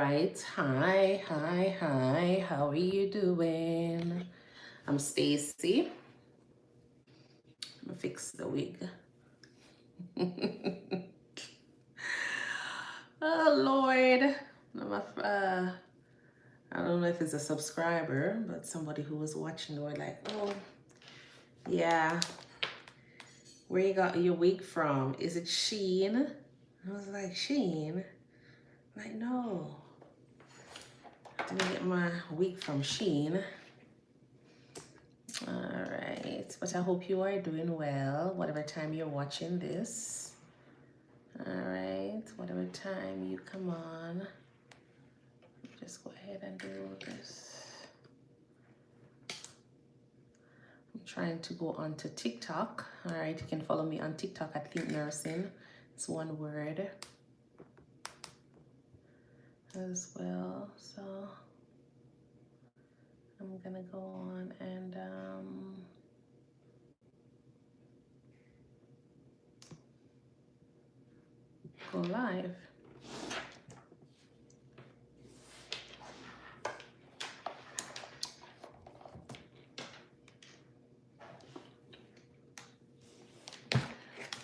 right. Hi. How are you doing? I'm Stacy. I'm gonna fix the wig. Oh Lord. I don't know if it's a subscriber, but somebody who was watching, they were like, oh, yeah, where you got your wig from? Is it Sheen? I was like, Sheen? I'm like, no. I didn't get my wig from Sheen. All right, but I hope you are doing well, whatever time you're watching this. All right, whatever time you come on, just go ahead and do this. I'm trying to go on to TikTok. All right, you can follow me on TikTok at ThinkNursing. It's one word as well. So I'm gonna go on and go live.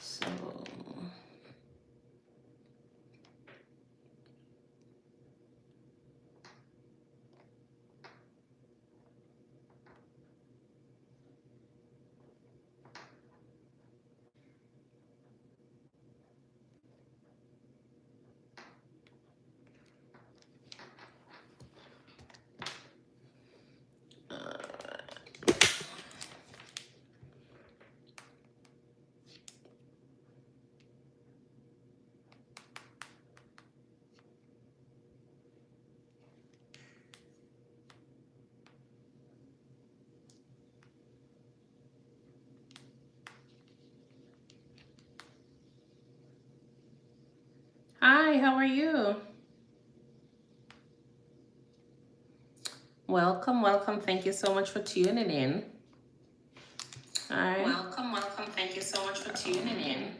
So hi, how are you? Welcome. Thank you so much for tuning in. All right. Welcome. Thank you so much for tuning in.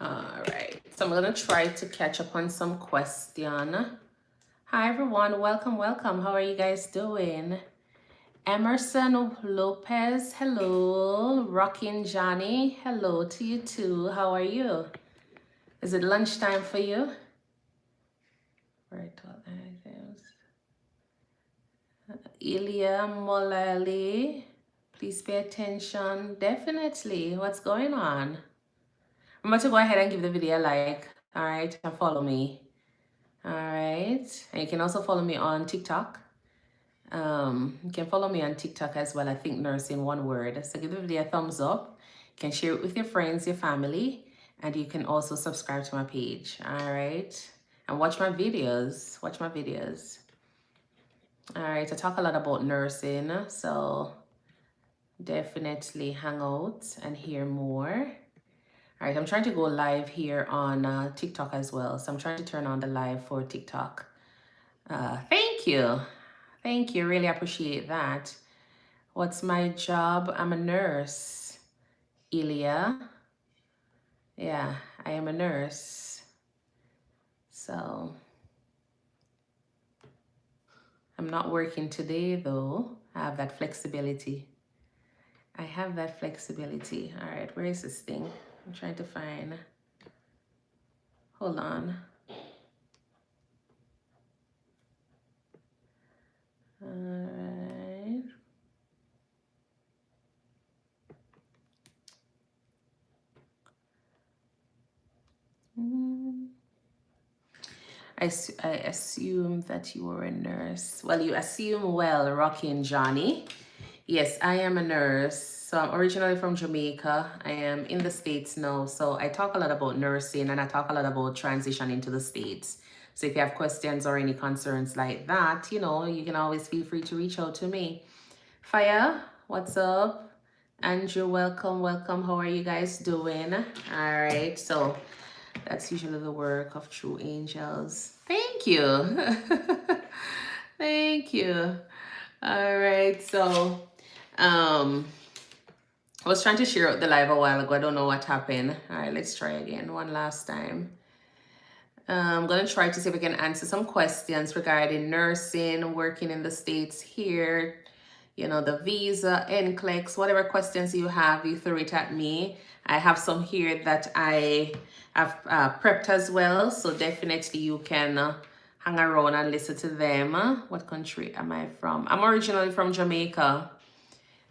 All right. So I'm going to try to catch up on some question. Hi, everyone. Welcome. How are you guys doing? Emerson Lopez, hello. Rockin' Johnny, hello to you too. How are you? Is it lunchtime for you? Right, 12 items. Ilya Molali, please pay attention. Definitely. What's going on? I'm about to go ahead and give the video a like. All right, and follow me. All right, and you can also follow me on TikTok. You can follow me on TikTok as well. I think nursing one word. So give the video a thumbs up. You can share it with your friends, your family, and you can also subscribe to my page. All right, and watch my videos. All right, I talk a lot about nursing, so definitely hang out and hear more. All right, I'm trying to go live here on TikTok as well. So I'm trying to turn on the live for TikTok. Thank you. Really appreciate that. What's my job? I'm a nurse. Ilya. Yeah, I am a nurse. So I'm not working today though. I have that flexibility. All right, where is this thing? I'm trying to find. Hold on. All right. I assume that you were a nurse. Well, you assume well, Rockin' Johnny. Yes, I am a nurse. So I'm originally from Jamaica. I am in the States now. So I talk a lot about nursing and I talk a lot about transitioning to the States. So if you have questions or any concerns like that, you know, you can always feel free to reach out to me. Fire, what's up? Andrew, welcome, welcome. How are you guys doing? All right, so that's usually the work of true angels. Thank you. Thank you. All right, so I was trying to share out the live a while ago. I don't know what happened. All right, let's try again one last time. I'm going to try to see if I can answer some questions regarding nursing, working in the States here, you know, the visa, NCLEX, whatever questions you have, you throw it at me. I have some here that I have prepped as well. So definitely you can hang around and listen to them. What country am I from? I'm originally from Jamaica.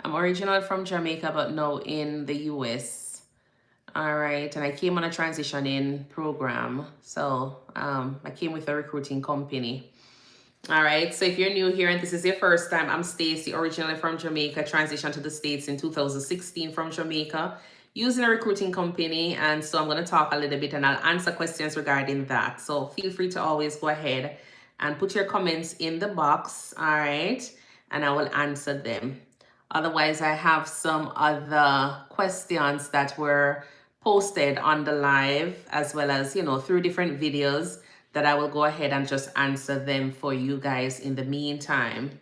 But now in the US. All right, and I came on a transitioning program. So I came with a recruiting company. All right, so if you're new here and this is your first time, I'm Stacy, originally from Jamaica, transitioned to the States in 2016 from Jamaica, using a recruiting company. And so I'm going to talk a little bit and I'll answer questions regarding that. So feel free to always go ahead and put your comments in the box, all right, and I will answer them. Otherwise, I have some other questions that were posted on the live as well as, you know, through different videos that I will go ahead and just answer them for you guys in the meantime.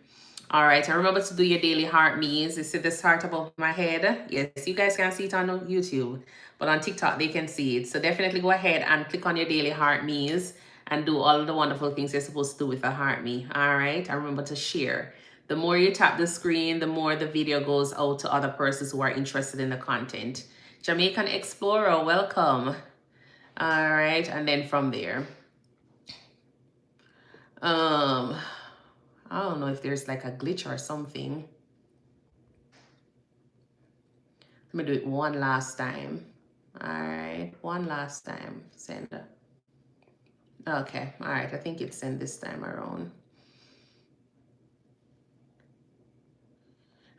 All right, and remember to do your daily heart me's. You see this heart above my head? Yes, you guys can see it on YouTube, but on TikTok they can see it. So definitely go ahead and click on your daily heart me's and do all the wonderful things you're supposed to do with a heart me. All right, and remember to share. The more you tap the screen, the more the video goes out to other persons who are interested in the content. Jamaican Explorer, welcome. All right, and then from there, I don't know if there's like a glitch or something. Let me do it one last time. All right, one last time. Send. Okay, all right, I think it's sent this time around.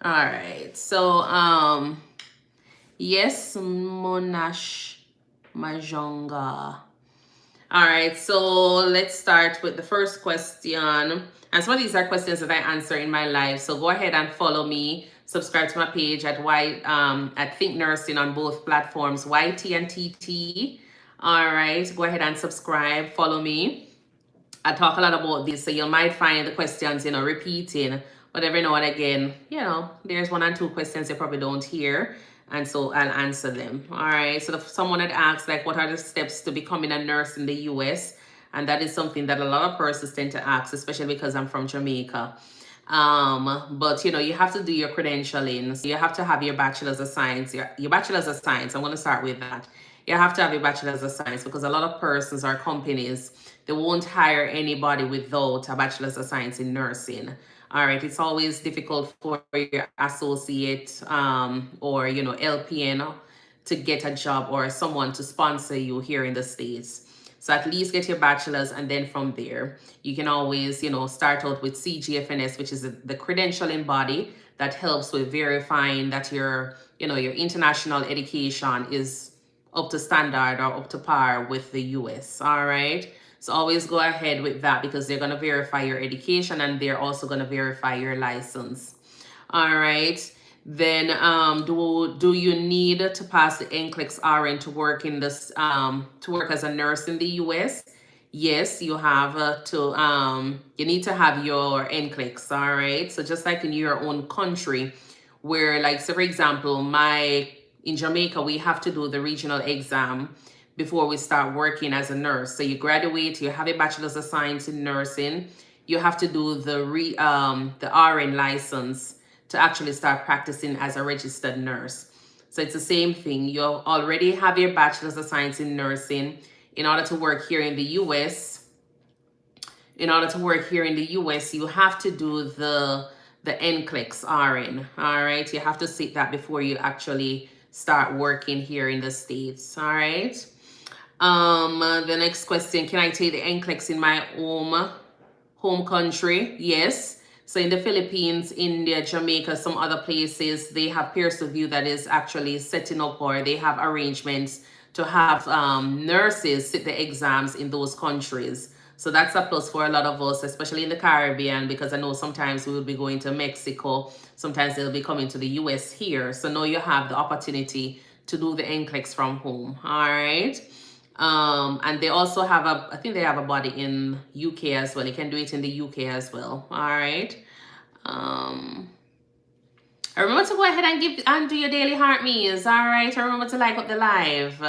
All right, so yes, Monash Majonga. All right, so let's start with the first question. And some of these are questions that I answer in my life. So go ahead and follow me. Subscribe to my page at ThinkNursing on both platforms, YT and TT. All right, go ahead and subscribe. Follow me. I talk a lot about this, so you might find the questions, you know, repeating. But every now and again, you know, there's one and two questions you probably don't hear. And so I'll answer them. All right. So if someone had asked, like, what are the steps to becoming a nurse in the US? And that is something that a lot of persons tend to ask, especially because I'm from Jamaica. But you know, you have to do your credentialing. So you have to have your bachelor's of science, your bachelor's of science. I'm going to start with that. You have to have your bachelor's of science because a lot of persons or companies, they won't hire anybody without a bachelor's of science in nursing. All right, it's always difficult for your associate or, you know, LPN to get a job or someone to sponsor you here in the States. So at least get your bachelor's, and then from there, you can always, you know, start out with CGFNS, which is the credentialing body that helps with verifying that your, you know, your international education is up to standard or up to par with the US. All right. So always go ahead with that because they're going to verify your education and they're also going to verify your license. All right. Then do you need to pass the NCLEX RN to work in this to work as a nurse in the US? Yes, you have you need to have your NCLEX. All right. So just like in your own country, where, like, so for example, in Jamaica, we have to do the regional exam before we start working as a nurse. So you graduate, you have a bachelor's of science in nursing, you have to do the RN license to actually start practicing as a registered nurse. So it's the same thing. You already have your bachelor's of science in nursing. In order to work here in the US, you have to do the NCLEX RN. All right, you have to sit that before you actually start working here in the States. All right. The next question, can I take the NCLEX in my home country? Yes. So in the Philippines, India, Jamaica, some other places, they have peer review that is actually setting up, or they have arrangements to have nurses sit the exams in those countries. So that's a plus for a lot of us, especially in the Caribbean, because I know sometimes we will be going to Mexico. Sometimes they'll be coming to the US here. So now you have the opportunity to do the NCLEX from home. All right. And they also have I think they have a body in UK as well. You can do it in the UK as well. All right. Remember to go ahead and do your daily heart meals. All right. Remember to like up the live.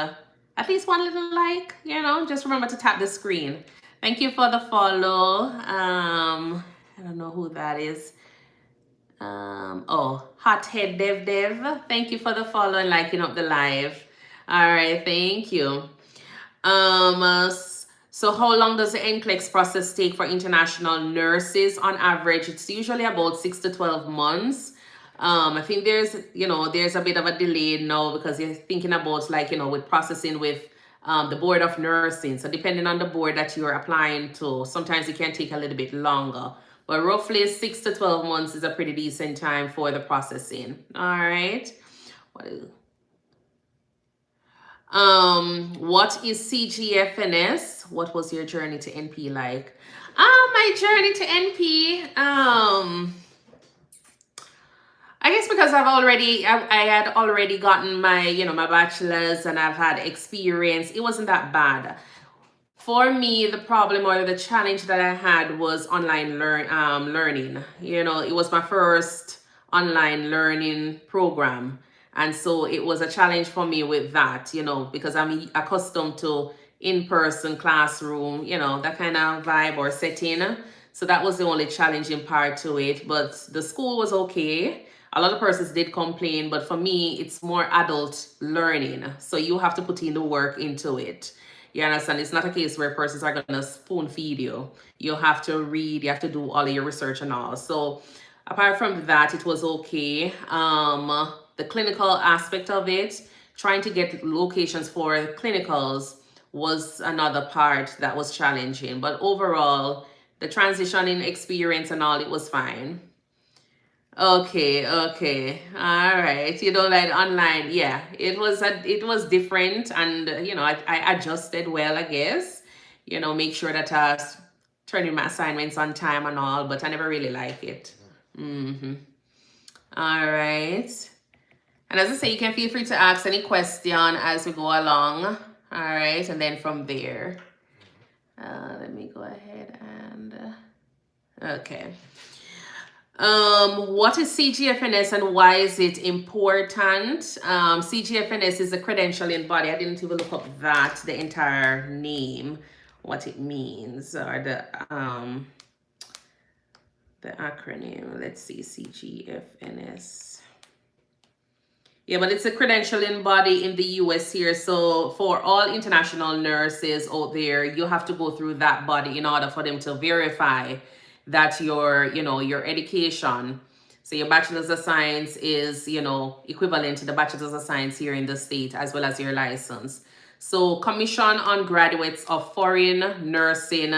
At least one little like, just remember to tap the screen. Thank you for the follow. I don't know who that is. Hothead Dev. Thank you for the follow and liking up the live. All right. Thank you. So how long does the NCLEX process take for international nurses? On average, it's usually about 6 to 12 months. I think there's a bit of a delay now because you're thinking about with processing with the board of nursing. So depending on the board that you're applying to, sometimes it can take a little bit longer. But roughly 6 to 12 months is a pretty decent time for the processing. All right. What is CGFNS? What was your journey to NP like? My journey to NP, I guess because I had already gotten my, my bachelor's and I've had experience. It wasn't that bad. For me, the problem or the challenge that I had was online learning. It was my first online learning program. And so it was a challenge for me with that, because I'm accustomed to in-person classroom, that kind of vibe or setting. So that was the only challenging part to it. But the school was okay. A lot of persons did complain, but for me, it's more adult learning. So you have to put in the work into it. You understand? It's not a case where persons are going to spoon feed you. You have to read, you have to do all of your research and all. So apart from that, it was okay. The clinical aspect of it, trying to get locations for clinicals was another part that was challenging. But overall, the transitioning experience and all, it was fine. Okay. All right. You don't like online. Yeah, it was different, and I adjusted well, I guess. Make sure that I turn in my assignments on time and all, but I never really like it. All right. And as I say, you can feel free to ask any question as we go along. All right. And then from there, let me go ahead and, okay. What is CGFNS and why is it important? CGFNS is a credentialing body. I didn't even look up the entire name, what it means, or the acronym. Let's see, CGFNS. Yeah, but it's a credentialing body in the US here. So for all international nurses out there, you have to go through that body in order for them to verify that your education. So your bachelor's of science is, equivalent to the bachelor's of science here in the state, as well as your license. So Commission on Graduates of Foreign Nursing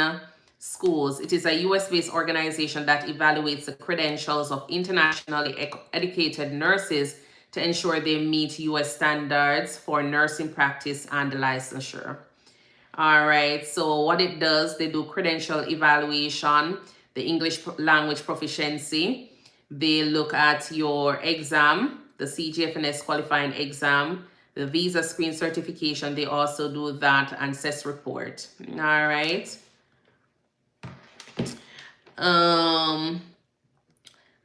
Schools. It is a US-based organization that evaluates the credentials of internationally educated nurses to ensure they meet US standards for nursing practice and licensure. All right, so what it does, they do credential evaluation, the English language proficiency. They look at your exam, the CGFNS qualifying exam, the visa screen certification. They also do that, and CES report. All right.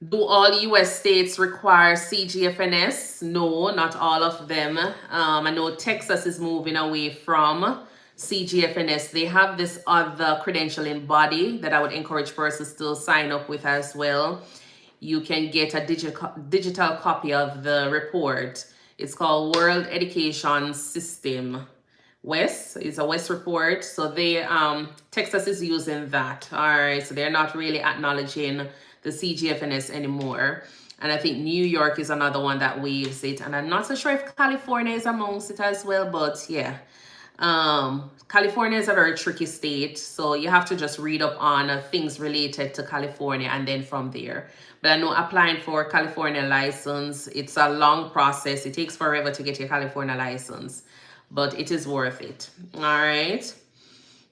Do all US states require CGFNS? No, not all of them. I know Texas is moving away from CGFNS. They have this other credentialing body that I would encourage persons to sign up with as well. You can get a digital copy of the report. It's called World Education System West. It's a West report. So they Texas is using that. All right. So they're not really acknowledging the CGFNS anymore. And I think New York is another one that waives it. And I'm not so sure if California is amongst it as well, but yeah. California is a very tricky state, so you have to just read up on things related to California and then from there. But I know applying for California license, it's a long process. It takes forever to get your California license, but it is worth it. All right.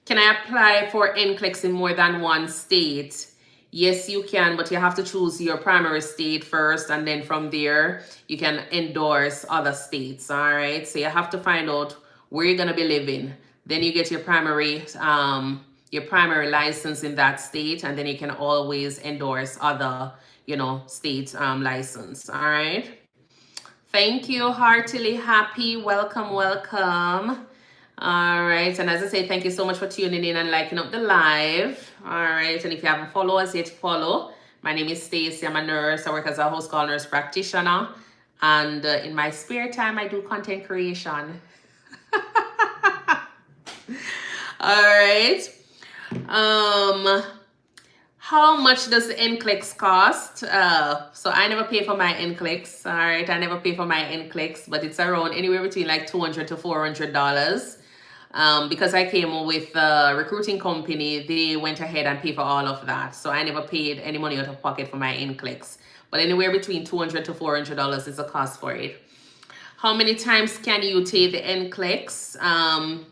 Can I apply for NCLEX in more than one state? Yes, you can, but you have to choose your primary state first, and then from there, you can endorse other states, all right? So you have to find out where you're gonna be living. Then you get your primary license in that state, and then you can always endorse other, state license, all right? Thank you, heartily happy, welcome, welcome. All right, and as I say, thank you so much for tuning in and liking up the live. All right, and if you haven't followed us yet, follow. My name is Stacey. I'm a nurse. I work as a host call nurse practitioner, and in my spare time, I do content creation. All right. How much does the NCLEX cost? So I never pay for my NCLEX. All right, I never pay for my NCLEX, but it's around anywhere between like $200 to $400. Because I came with a recruiting company, they went ahead and paid for all of that. So I never paid any money out of pocket for my NCLEX. But anywhere between $200 to $400 is the cost for it. How many times can you take the NCLEX?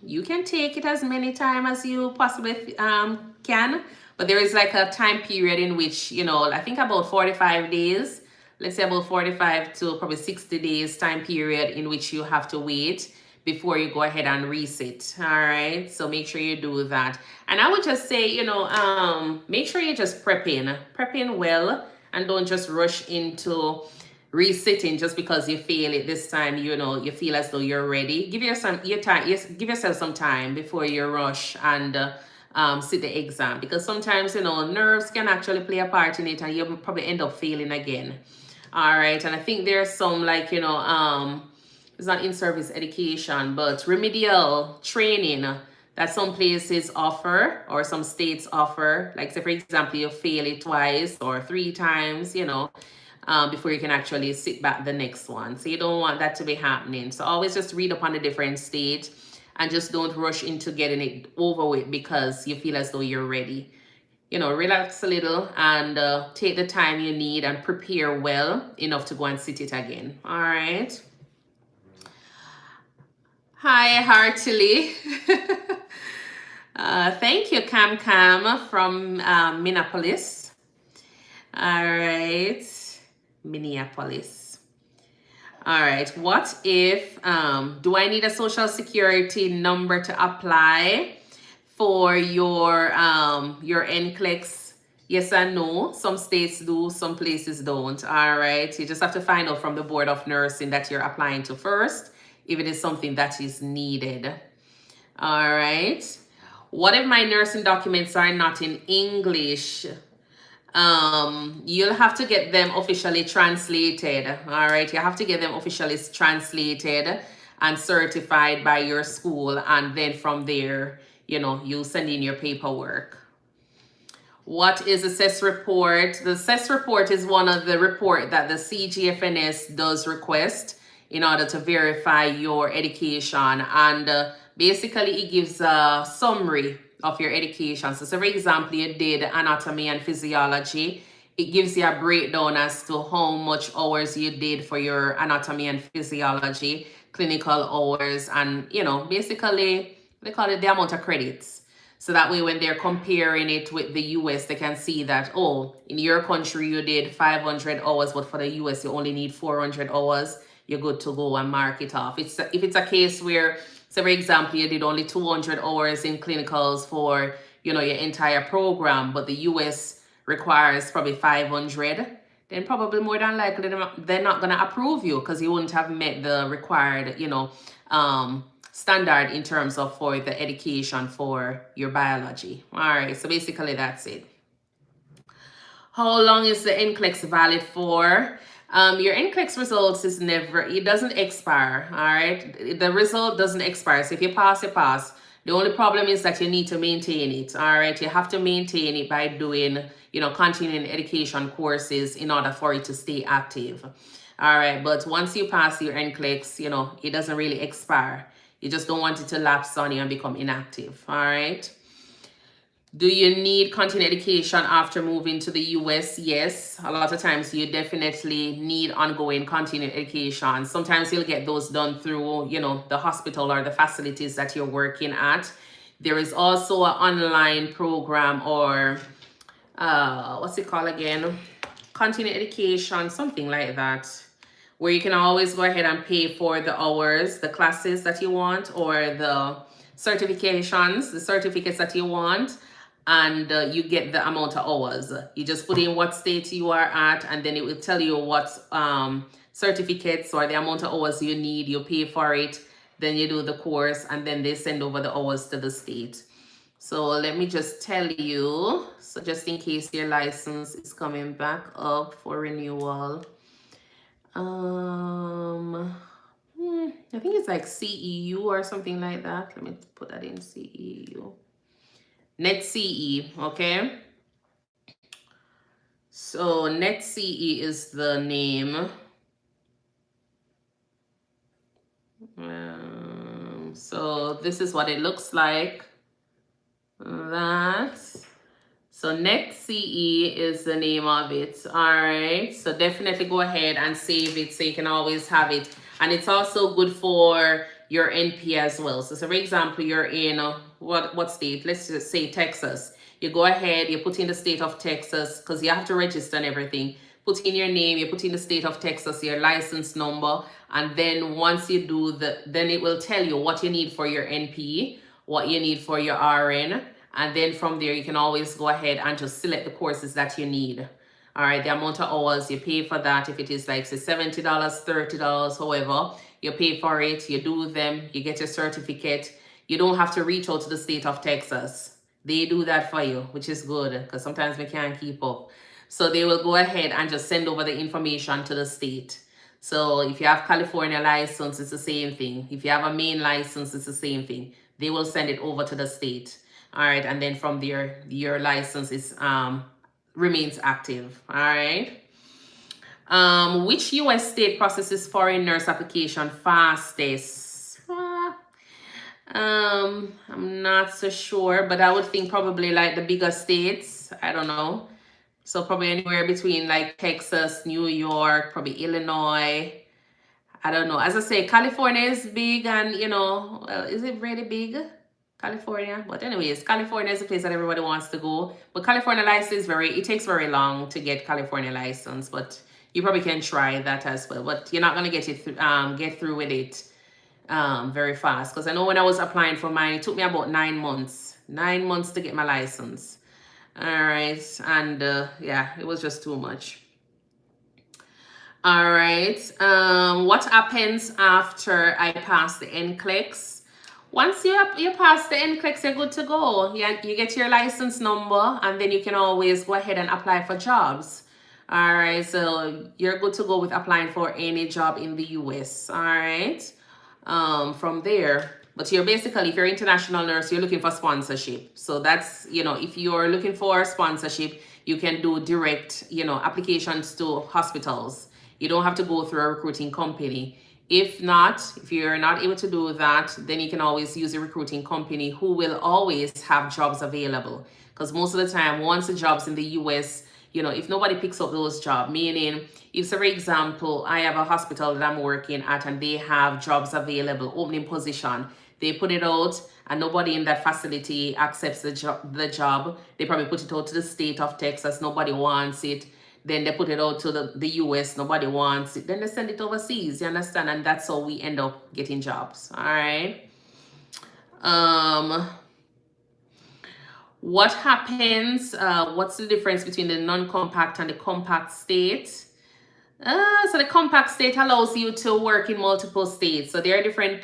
You can take it as many times as you possibly can. But there is like a time period in which, I think about 45 days. Let's say about 45 to probably 60 days time period in which you have to wait before you go ahead and resit. All right, so make sure you do that. And I would just say, make sure you just prepping well, and don't just rush into resitting just because you fail it this time. You feel as though you're ready. Give yourself some time before you rush and sit the exam, because sometimes nerves can actually play a part in it, and you probably end up failing again. All right, and I think there's some it's not in-service education, but remedial training that some places offer or some states offer. Like say, for example, you fail it twice or 3 times, before you can actually sit back the next one. So you don't want that to be happening. So always just read up on the different states and just don't rush into getting it over with because you feel as though you're ready. Relax a little and take the time you need and prepare well enough to go and sit it again. All right. Hi, heartily. Thank you, Cam from Minneapolis. All right, Minneapolis. All right, what if, do I need a social security number to apply for your NCLEX? Yes and no. Some states do, some places don't. All right, you just have to find out from the Board of Nursing that you're applying to first, if it is something that is needed. All right. What if my nursing documents are not in English? You'll have to get them officially translated. All right. You have to get them officially translated and certified by your school. And then from there, you send in your paperwork. What is the CES report? The CES report is one of the reports that the CGFNS does request in order to verify your education, and basically it gives a summary of your education. So for example, you did anatomy and physiology, it gives you a breakdown as to how much hours you did for your anatomy and physiology, clinical hours, and basically they call it the amount of credits. So that way when they're comparing it with the US, they can see that, oh, in your country you did 500 hours, but for the US you only need 400 hours. You're good to go and mark it off. If it's a case where, say for example, you did only 200 hours in clinicals for, your entire program, but the US requires probably 500, then probably more than likely they're not going to approve you because you wouldn't have met the required, standard in terms of for the education for your biology. All right, so basically that's it. How long is the NCLEX valid for? Your NCLEX results it doesn't expire. All right, the result doesn't expire. So if you pass, you pass. The only problem is that you need to maintain it. All right, you have to maintain it by doing, continuing education courses in order for it to stay active. All right, but once you pass your NCLEX, it doesn't really expire. You just don't want it to lapse on you and become inactive. All right. Do you need continuing education after moving to the US? Yes. A lot of times you definitely need ongoing continuing education. Sometimes you'll get those done through, the hospital or the facilities that you're working at. There is also an online program, or what's it called again? Continuing education, something like that, where you can always go ahead and pay for the hours, the classes that you want, or the certifications, the certificates that you want, and you get the amount of hours. You just put in what state you are at, and then it will tell you what certificates or the amount of hours you need. You pay for it, then you do the course, and then they send over the hours to the state. So let me just tell you, so just in case your license is coming back up for renewal. I think it's like CEU or something like that. Let me put that in CEU. NetCE, okay? So NetCE is the name. So this is what it looks like. So NetCE is the name of it. All right. So definitely go ahead and save it so you can always have it. And it's also good for your NP as well. So for example, you're in what state? Let's just say Texas. You go ahead, you put in the state of Texas, because you have to register and everything. Put in your name, you put in the state of Texas, your license number, and then once you do then it will tell you what you need for your NP, what you need for your RN, and then from there you can always go ahead and just select the courses that you need. All right, the amount of hours you pay for that. If it is like say $70, $30, however, you pay for it, you do them, you get your certificate. You don't have to reach out to the state of Texas. They do that for you, which is good, because sometimes we can't keep up. So they will go ahead and just send over the information to the state. So if you have California license, it's the same thing. If you have a Maine license, it's the same thing. They will send it over to the state. All right, and then from there, your license is remains active. All right. Which US state processes foreign nurse application fastest? I'm not so sure, but I would think probably like the bigger states. I don't know. So probably anywhere between like Texas, New York, probably Illinois. I don't know. As I say, California is big, and well, is it really big? California? But anyways, California is a place that everybody wants to go. But California license it takes very long to get California license, but you probably can try that as well. But you're not gonna get through with it very fast, because I know when I was applying for mine, it took me about 9 months. 9 months to get my license. All right, and yeah, it was just too much. All right, what happens after I pass the NCLEX? Once you pass the NCLEX, you're good to go. You get your license number, and then you can always go ahead and apply for jobs. All right, so you're good to go with applying for any job in the US. All right, from there. But you're basically, if you're an international nurse, you're looking for sponsorship. So that's, if you're looking for sponsorship, you can do direct, applications to hospitals. You don't have to go through a recruiting company. If you're not able to do that, then you can always use a recruiting company who will always have jobs available. Because most of the time, once the jobs in the US, if nobody picks up those jobs, meaning if, for example, I have a hospital that I'm working at and they have jobs available, opening position, they put it out and nobody in that facility accepts the job. They probably put it out to the state of Texas, nobody wants it. Then they put it out to the US, nobody wants it. Then they send it overseas, you understand? And that's how we end up getting jobs, all right? What happens, what's the difference between the non-compact and the compact state? So the compact state allows you to work in multiple states. So there are different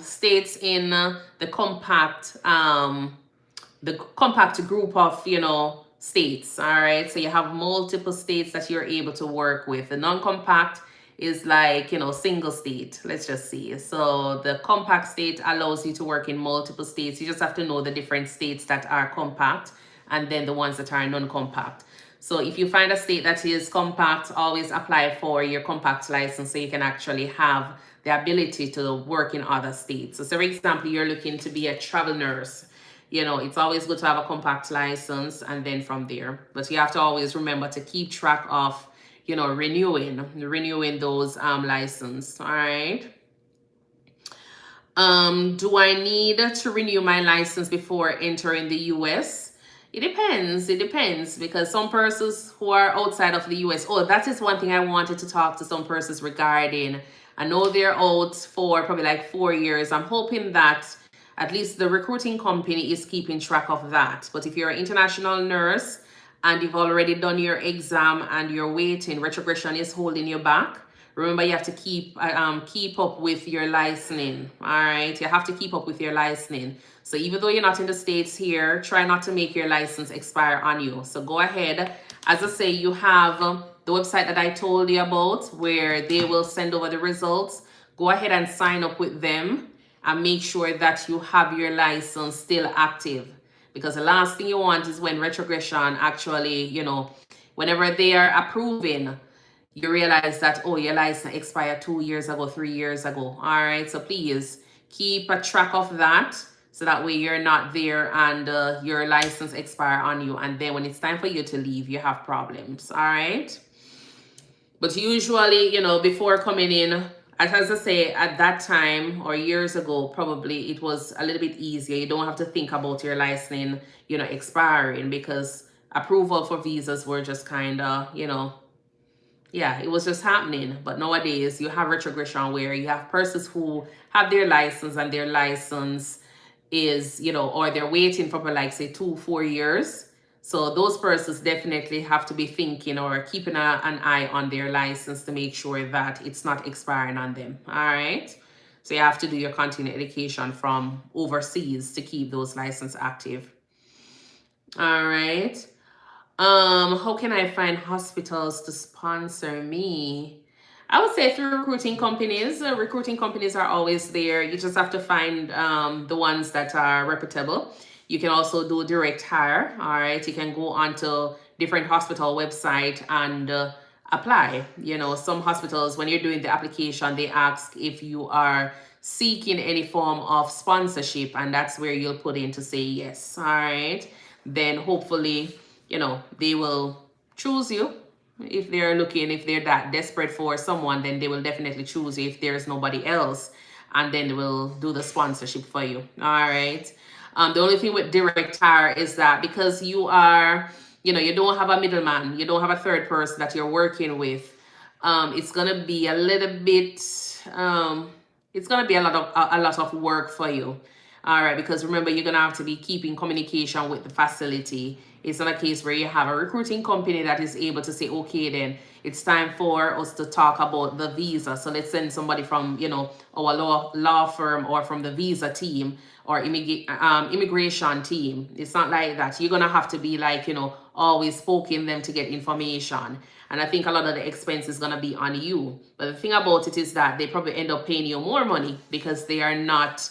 states in the compact group of, states. All right. So you have multiple states that you're able to work with. The non-compact is like, single state. Let's just see. So the compact state allows you to work in multiple states. You just have to know the different states that are compact and then the ones that are non-compact. So if you find a state that is compact, always apply for your compact license so you can actually have the ability to work in other states. So, for example, you're looking to be a travel nurse. It's always good to have a compact license and then from there. But you have to always remember to keep track of, renewing those license. All right. Do I need to renew my license before entering the US? It depends. It depends because some persons who are outside of the US, oh, that is one thing I wanted to talk to some persons regarding. I know they're out for probably like 4 years. I'm hoping that at least the recruiting company is keeping track of that. But if you're an international nurse and you've already done your exam and you're waiting, retrogression is holding you back. Remember, you have to keep up with your licensing. All right, you have to keep up with your licensing. So even though you're not in the States here, try not to make your license expire on you. So go ahead. As I say, you have the website that I told you about where they will send over the results. Go ahead and sign up with them and make sure that you have your license still active. Because the last thing you want is when retrogression actually, whenever they are approving, you realize that, oh, your license expired 2 years ago, 3 years ago. All right. So please keep a track of that. So that way you're not there and your license expire on you. And then when it's time for you to leave, you have problems. All right. But usually, before coming in, as I say, at that time or years ago, probably it was a little bit easier. You don't have to think about your licensing, expiring because approval for visas were just kind of, yeah, it was just happening. But nowadays you have retrogression where you have persons who have their license and their license is, or they're waiting for like say 2-4 years. So those persons definitely have to be thinking or keeping an eye on their license to make sure that it's not expiring on them. All right. So you have to do your continuing education from overseas to keep those licenses active. All right. How can I find hospitals to sponsor me? I would say through recruiting companies. Recruiting companies are always there. You just have to find the ones that are reputable. You can also do direct hire. All right. You can go onto different hospital website and apply. Some hospitals, when you're doing the application, they ask if you are seeking any form of sponsorship, and that's where you'll put in to say yes. All right. Then hopefully, they will choose you. If they're that desperate for someone, then they will definitely choose you if there's nobody else, and then they will do the sponsorship for you. All right. The only thing with direct hire is that because you are, you don't have a middleman, you don't have a third person that you're working with, it's gonna be a little bit, it's gonna be a lot of work for you. All right, because remember, you're gonna have to be keeping communication with the facility. It's not a case where you have a recruiting company that is able to say, okay, then it's time for us to talk about the visa. So let's send somebody from, our law firm or from the visa team or immigration team. It's not like that. You're gonna have to be like, always poking them to get information. And I think a lot of the expense is gonna be on you. But the thing about it is that they probably end up paying you more money because they're not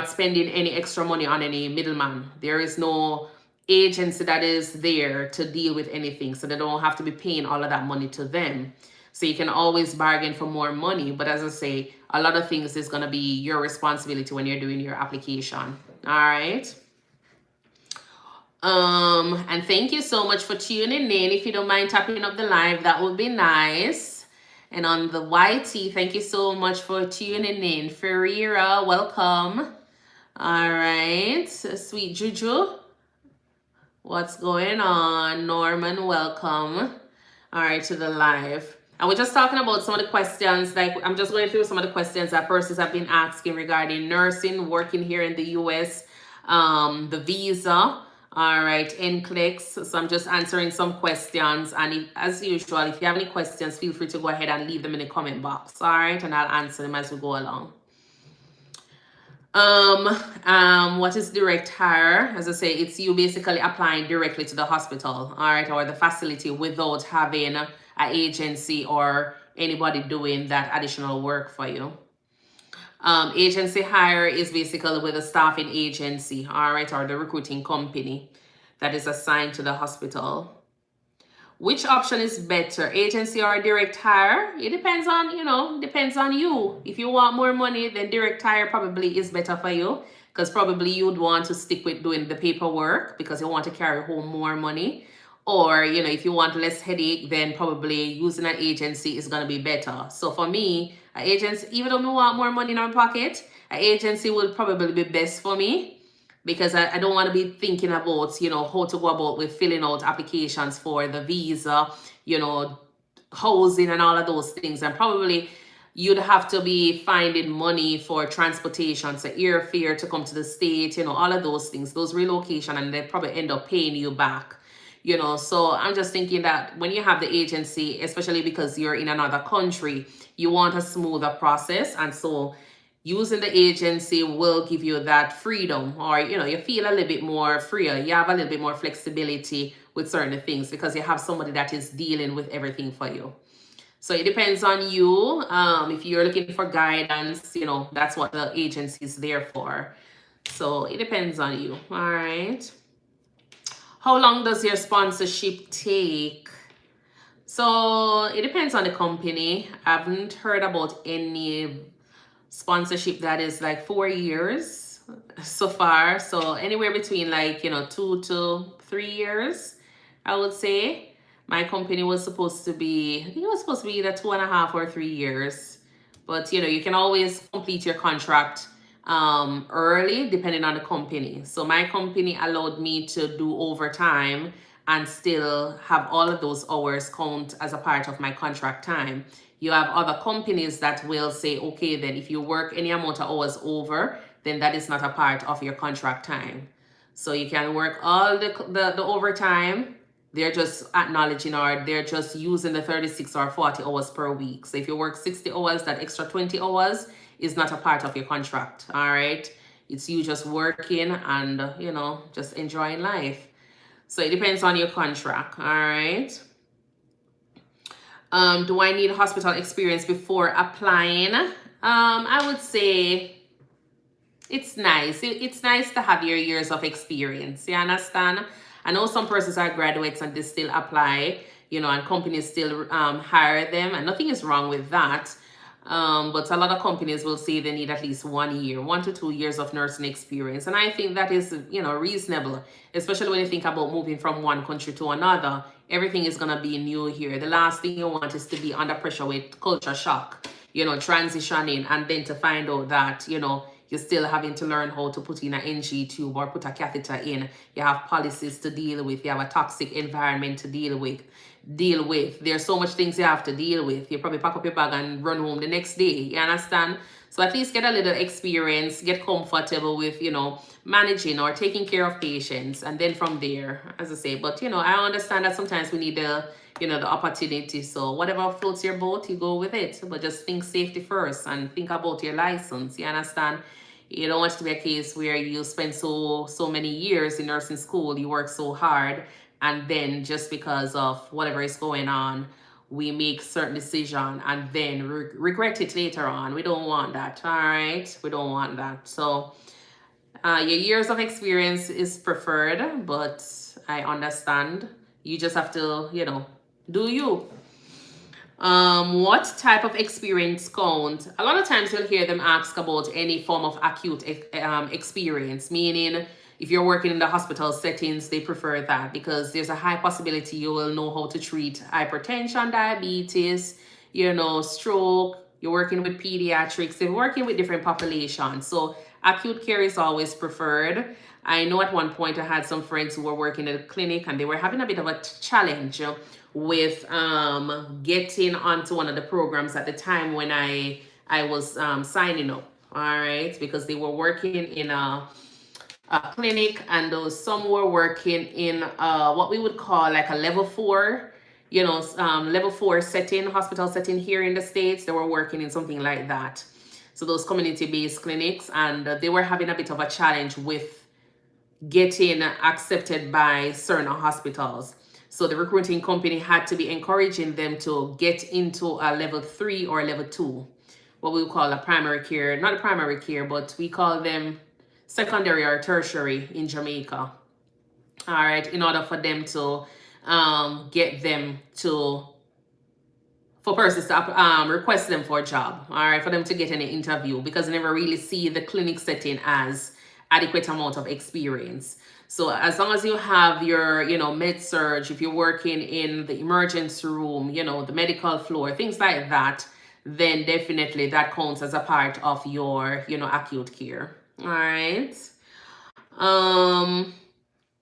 spending any extra money on any middleman. There is no agency that is there to deal with anything. So they don't have to be paying all of that money to them. So you can always bargain for more money. But as I say, a lot of things is going to be your responsibility when you're doing your application. All right. And thank you so much for tuning in. If you don't mind tapping up the live, that would be nice. And on the YT, thank you so much for tuning in. Ferreira, welcome. All right. Sweet Juju. What's going on? Norman, welcome. All right, to the live. And we're just talking about some of the questions. Like, I'm just going through some of the questions that persons have been asking regarding nursing, working here in the US, the visa. All right, NCLEX. So I'm just answering some questions. And as usual, if you have any questions, feel free to go ahead and leave them in the comment box. All right, and I'll answer them as we go along. What is direct hire? As I say, it's you basically applying directly to the hospital, all right, or the facility without having an agency or anybody doing that additional work for you. Agency hire is basically with a staffing agency, all right, or the recruiting company that is assigned to the hospital. Which option is better, agency or direct hire? It depends on, depends on you. If you want more money, then direct hire probably is better for you, because probably you'd want to stick with doing the paperwork because you want to carry home more money. Or, if you want less headache, then probably using an agency is going to be better. So for me, an agency, even though we want more money in our pocket, an agency will probably be best for me, because I don't want to be thinking about, how to go about with filling out applications for the visa, housing and all of those things. And probably you'd have to be finding money for transportation, so airfare to come to the state, all of those things, those relocation, and they probably end up paying you back. So I'm just thinking that when you have the agency, especially because you're in another country, you want a smoother process. And so using the agency will give you that freedom, or you feel a little bit more freer, you have a little bit more flexibility with certain things because you have somebody that is dealing with everything for you. So it depends on you. If you're looking for guidance, that's what the agency is there for. So it depends on you. All right. How long does your sponsorship take? So it depends on the company. I haven't heard about any sponsorship that is like 4 years so far. So anywhere between 2 to 3 years, I would say. My company was supposed to be, I think it was supposed to be either 2.5 or 3 years. But you can always complete your contract early depending on the company. So my company allowed me to do overtime and still have all of those hours count as a part of my contract time. You have other companies that will say, okay, then if you work any amount of hours over, then that is not a part of your contract time. So you can work all the overtime. They're just acknowledging, or they're just using the 36 or 40 hours per week. So if you work 60 hours, that extra 20 hours is not a part of your contract. All right. It's you just working and, just enjoying life. So it depends on your contract. All right. Do I need hospital experience before applying? I would say it's nice. It's nice to have your years of experience. You understand? I know some persons are graduates and they still apply, and companies still hire them, and nothing is wrong with that. But a lot of companies will say they need at least 1 year, 1 to 2 years of nursing experience. And I think that is, reasonable, especially when you think about moving from one country to another. Everything is going to be new here. The last thing you want is to be under pressure with culture shock, transitioning, and then to find out that, you're still having to learn how to put in an NG tube or put a catheter in. You have policies to deal with. You have a toxic environment to deal with. There's so much things you have to deal with. You probably pack up your bag and run home the next day. You understand? So at least get a little experience, get comfortable with, managing or taking care of patients. And then from there, as I say, but, I understand that sometimes we need the opportunity. So whatever floats your boat, you go with it. But just think safety first and think about your license. You understand? You don't want it to be a case where you spend so many years in nursing school, you work so hard, and then just because of whatever is going on, we make certain decision and then regret it later on. We don't want that. All right, we don't want that. So your years of experience is preferred, but I understand. You just have to, do you. What type of experience count? A lot of times you'll hear them ask about any form of acute experience, meaning if you're working in the hospital settings, they prefer that because there's a high possibility you will know how to treat hypertension, diabetes, stroke. You're working with pediatrics, they're working with different populations. So acute care is always preferred. I know at one point I had some friends who were working at a clinic and they were having a bit of a challenge with getting onto one of the programs at the time when I was signing up. All right, because they were working in a clinic, and those some were working in what we would call like a level 4, level 4 setting, hospital setting here in the States. They were working in something like that. So those community-based clinics, and they were having a bit of a challenge with getting accepted by certain hospitals. So the recruiting company had to be encouraging them to get into a level 3 or level 2, what we call a primary care, not a primary care, but we call them secondary or tertiary in Jamaica. All right, in order for them to get them to, for persons to request them for a job, all right, for them to get an interview, because they never really see the clinic setting as adequate amount of experience. So as long as you have your, med surge, if you're working in the emergency room, the medical floor, things like that, then definitely that counts as a part of your, acute care. All right.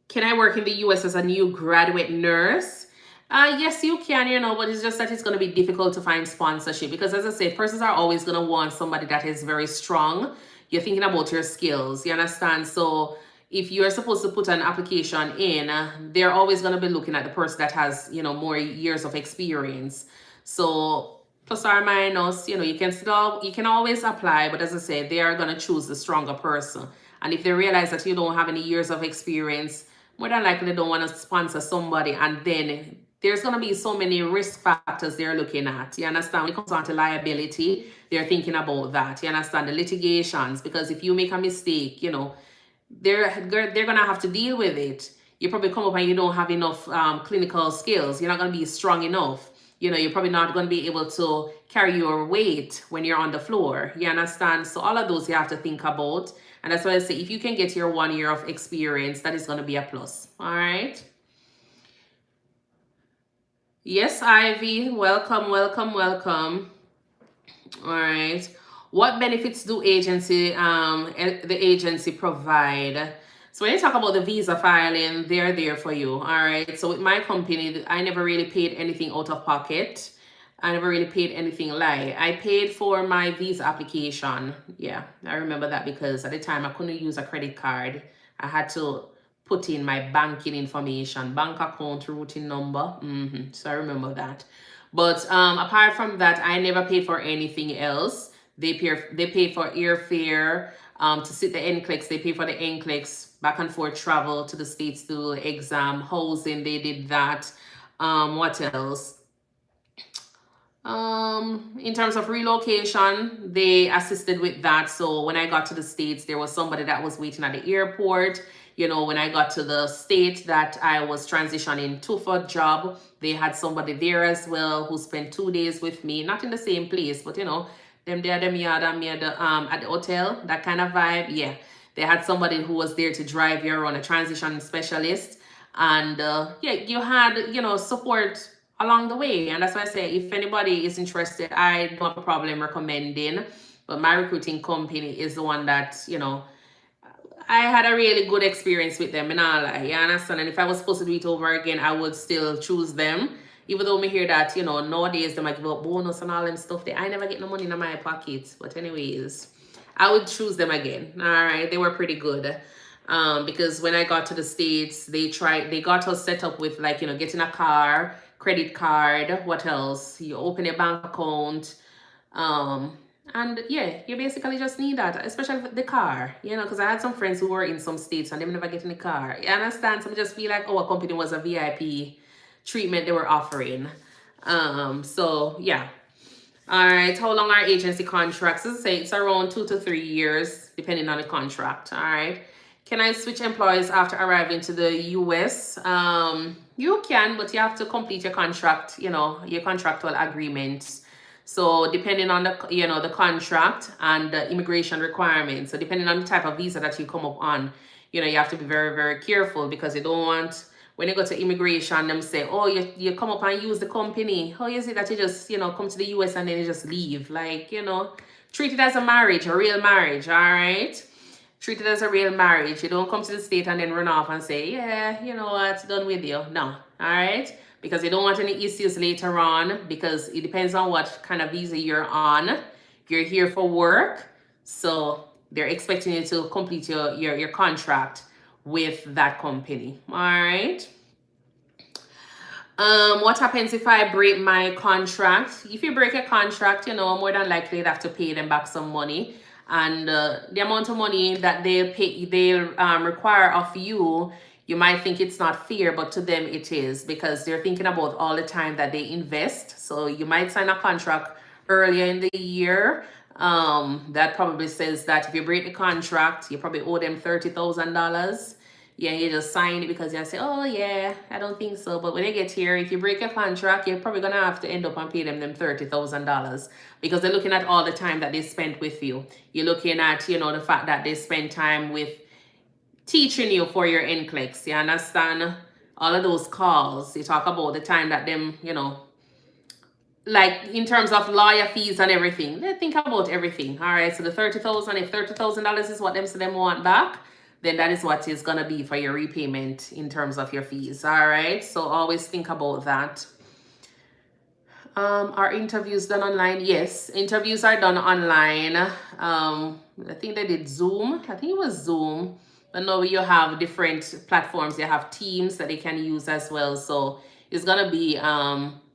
Can I work in the US as a new graduate nurse? Yes, you can, but it's just that it's going to be difficult to find sponsorship because, as I said, persons are always going to want somebody that is very strong. You're thinking about your skills, you understand? So if you're supposed to put an application in, they're always going to be looking at the person that has, more years of experience. So plus or minus, you can always apply, but as I said, they are going to choose the stronger person. And if they realize that you don't have any years of experience, more than likely they don't want to sponsor somebody, and then there's going to be so many risk factors they're looking at. You understand? When it comes down to liability, they're thinking about that. You understand? The litigations, because if you make a mistake, they're going to have to deal with it. You probably come up and you don't have enough clinical skills. You're not going to be strong enough. You're probably not going to be able to carry your weight when you're on the floor. You understand? So all of those you have to think about. And that's why I say if you can get your 1 year of experience, that is going to be a plus. All right. Yes, Ivy. Welcome, welcome, welcome. All right. What benefits do the agency provide? So when you talk about the visa filing, they're there for you. All right. So with my company, I never really paid anything out of pocket. I never really paid anything live. I paid for my visa application. Yeah, I remember that because at the time I couldn't use a credit card. I had to put in my banking information, bank account, routing number. So I remember that. But apart from that, I never paid for anything else. They pay for airfare to sit the NCLEX. They pay for the NCLEX back and forth travel to the States to do the exam. Housing, they did that. What else? In terms of relocation, they assisted with that. So when I got to the States, there was somebody that was waiting at the airport. When I got to the state that I was transitioning to for a job, they had somebody there as well who spent 2 days with me, not in the same place, but them there, them yard and me at the hotel, that kind of vibe. Yeah, they had somebody who was there to drive you around, a transition specialist. And yeah, you had, support along the way. And that's why I say, if anybody is interested, I don't have a problem recommending, but my recruiting company is the one that, I had a really good experience with them, and all that. You understand? And if I was supposed to do it over again, I would still choose them. Even though me hear that, nowadays they might give up bonus and all them stuff. I never get no money in my pocket. But anyways, I would choose them again. All right. They were pretty good. Because when I got to the States, they got us set up with getting a car, credit card, what else? You open a bank account. And yeah, you basically just need that, especially with the car, because I had some friends who were in some states and they never get in the car. You understand? So I just feel like, our company was a VIP treatment they were offering. So yeah. All right. How long are agency contracts? As I say, it's around 2 to 3 years, depending on the contract. All right. Can I switch employees after arriving to the US? You can, but you have to complete your contract, your contractual agreements. So depending on the, the contract and the immigration requirements. So depending on the type of visa that you come up on, you have to be very, very careful, because you don't want, when you go to immigration, them say, oh, you come up and use the company. How is it that you just, come to the US and then you just leave? Treat it as a marriage, a real marriage, all right? Treat it as a real marriage. You don't come to the state and then run off and say, yeah, you know what, done with you. No, all right? Because you don't want any issues later on, because it depends on what kind of visa you're on. You're here for work, so they're expecting you to complete your contract with that company. All right. What happens if I break my contract? If you break a contract, more than likely you'd have to pay them back some money. And the amount of money that they require of you, you might think it's not fair, but to them it is, because they're thinking about all the time that they invest. So you might sign a contract earlier in the year that probably says that if you break the contract, you probably owe them $30,000. Yeah, you just sign it because you say, oh yeah, I don't think so. But when you get here, if you break your contract, you're probably gonna have to end up and pay them $30,000 because they're looking at all the time that they spent with you. You're looking at, you know, the fact that they spend time with teaching you for your NCLEX. You understand? All of those calls. You talk about the time that them, you know, like in terms of lawyer fees and everything. They think about everything. All right. So the 30,000, if $30,000 is what them want back, then that is what is gonna be for your repayment in terms of your fees. All right. So always think about that. Are interviews done online? Yes, interviews are done online. I think they did Zoom. I think it was Zoom. But now you have different platforms. You have Teams that they can use as well. So it's gonna be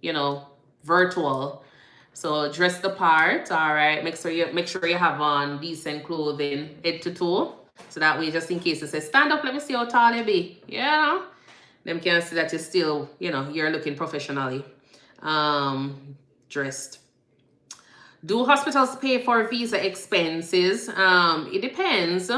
you know, virtual. So dress the part, all right. Make sure you have on decent clothing, head to toe. So that way, just in case it says stand up, let me see how tall you be. Yeah. Them can see that you're still, you know, you're looking professionally dressed. Do hospitals pay for visa expenses? It depends.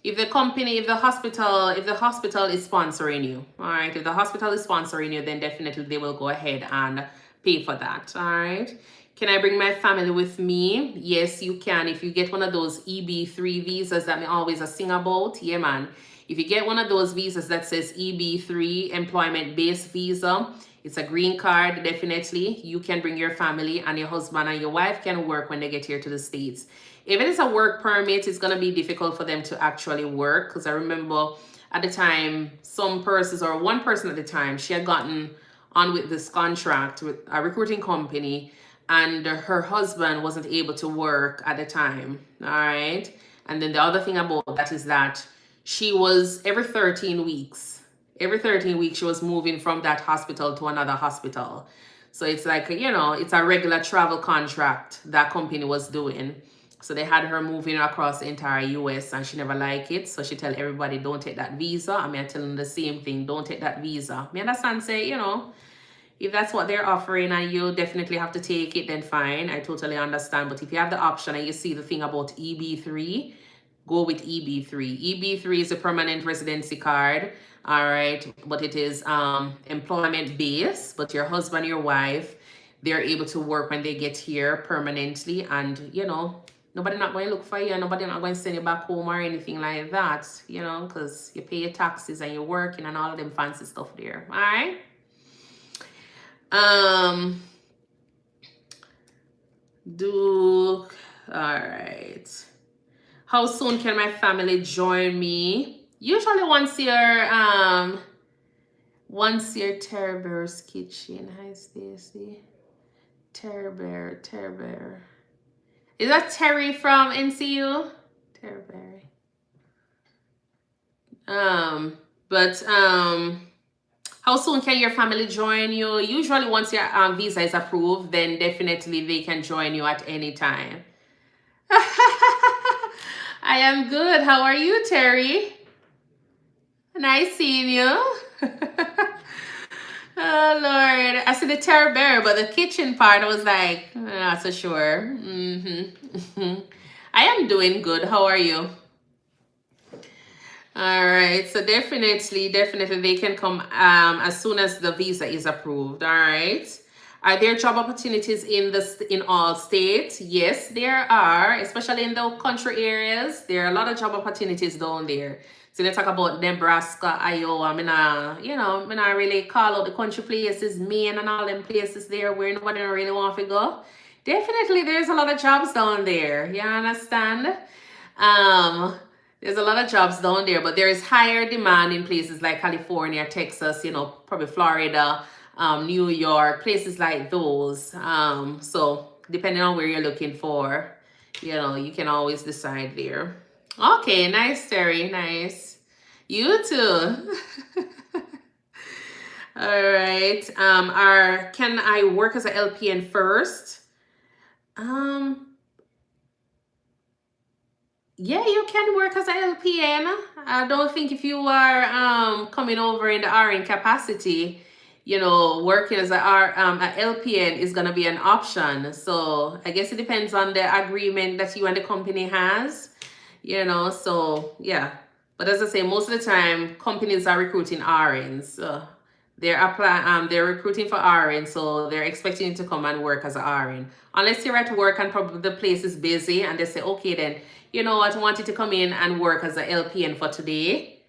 If the company, if the hospital is sponsoring you, all right. If the hospital is sponsoring you, then definitely they will go ahead and pay for that. All right. Can I bring my family with me? Yes, you can. If you get one of those EB3 visas that me always sing about, yeah, man. If you get one of those visas that says EB3, employment-based visa, it's a green card, definitely. You can bring your family and your husband and your wife can work when they get here to the States. If it is a work permit, it's going to be difficult for them to actually work because I remember at the time, some persons or one person at the time, she had gotten on with this contract with a recruiting company and her husband wasn't able to work at the time, all right? And then the other thing about that is that she was every 13 weeks she was moving from that hospital to another hospital. So it's like, you know, it's a regular travel contract that company was doing. So they had her moving across the entire US and she never liked it. So she tell everybody, don't take that visa. I mean, I tell them the same thing, don't take that visa. Me understand, say, you know, if that's what they're offering and you definitely have to take it, then fine. I totally understand. But if you have the option and you see the thing about EB3, go with EB3. EB3 is a permanent residency card, all right, but it is employment based. But your husband, your wife, they're able to work when they get here permanently, and you know, nobody not going to look for you, and nobody not going to send you back home or anything like that, you know, because you pay your taxes and you're working and all of them fancy stuff there, all right. All right. How soon can my family join me? Usually once your Terror Bear's kitchen. Hi Stacy. Terror Bear. Is that Terry from NCU? Terror Bear. How soon can your family join you? Usually once your visa is approved, then definitely they can join you at any time. I am good. How are you, Terry? Nice seeing you. Oh, Lord. I see the Terror Bear, but the kitchen part, I was like, not so sure. I am doing good. How are you? All right. So definitely they can come as soon as the visa is approved. All right. Are there job opportunities in all states? Yes, there are, especially in the country areas. There are a lot of job opportunities down there. So they talk about Nebraska, Iowa. I not really call out the country places, Maine and all them places there where nobody really want to go. Definitely there's a lot of jobs down there. You understand? There's a lot of jobs down there, but there is higher demand in places like California, Texas, you know, probably Florida, New York, places like those. So depending on where you're looking for, you know, you can always decide there. Okay, nice, Terry, nice. You too. All right. Can I work as a LPN first? Yeah, you can work as a LPN. I don't think if you are coming over in the RN capacity, you know, working as a LPN is gonna be an option. So I guess it depends on the agreement that you and the company has, you know. So yeah, But as I say, most of the time, companies are recruiting RNs. They're recruiting for RN, so they're expecting you to come and work as a RN. Unless you're at work and probably the place is busy and they say, okay, then, you know what, I want you to come in and work as a LPN for today.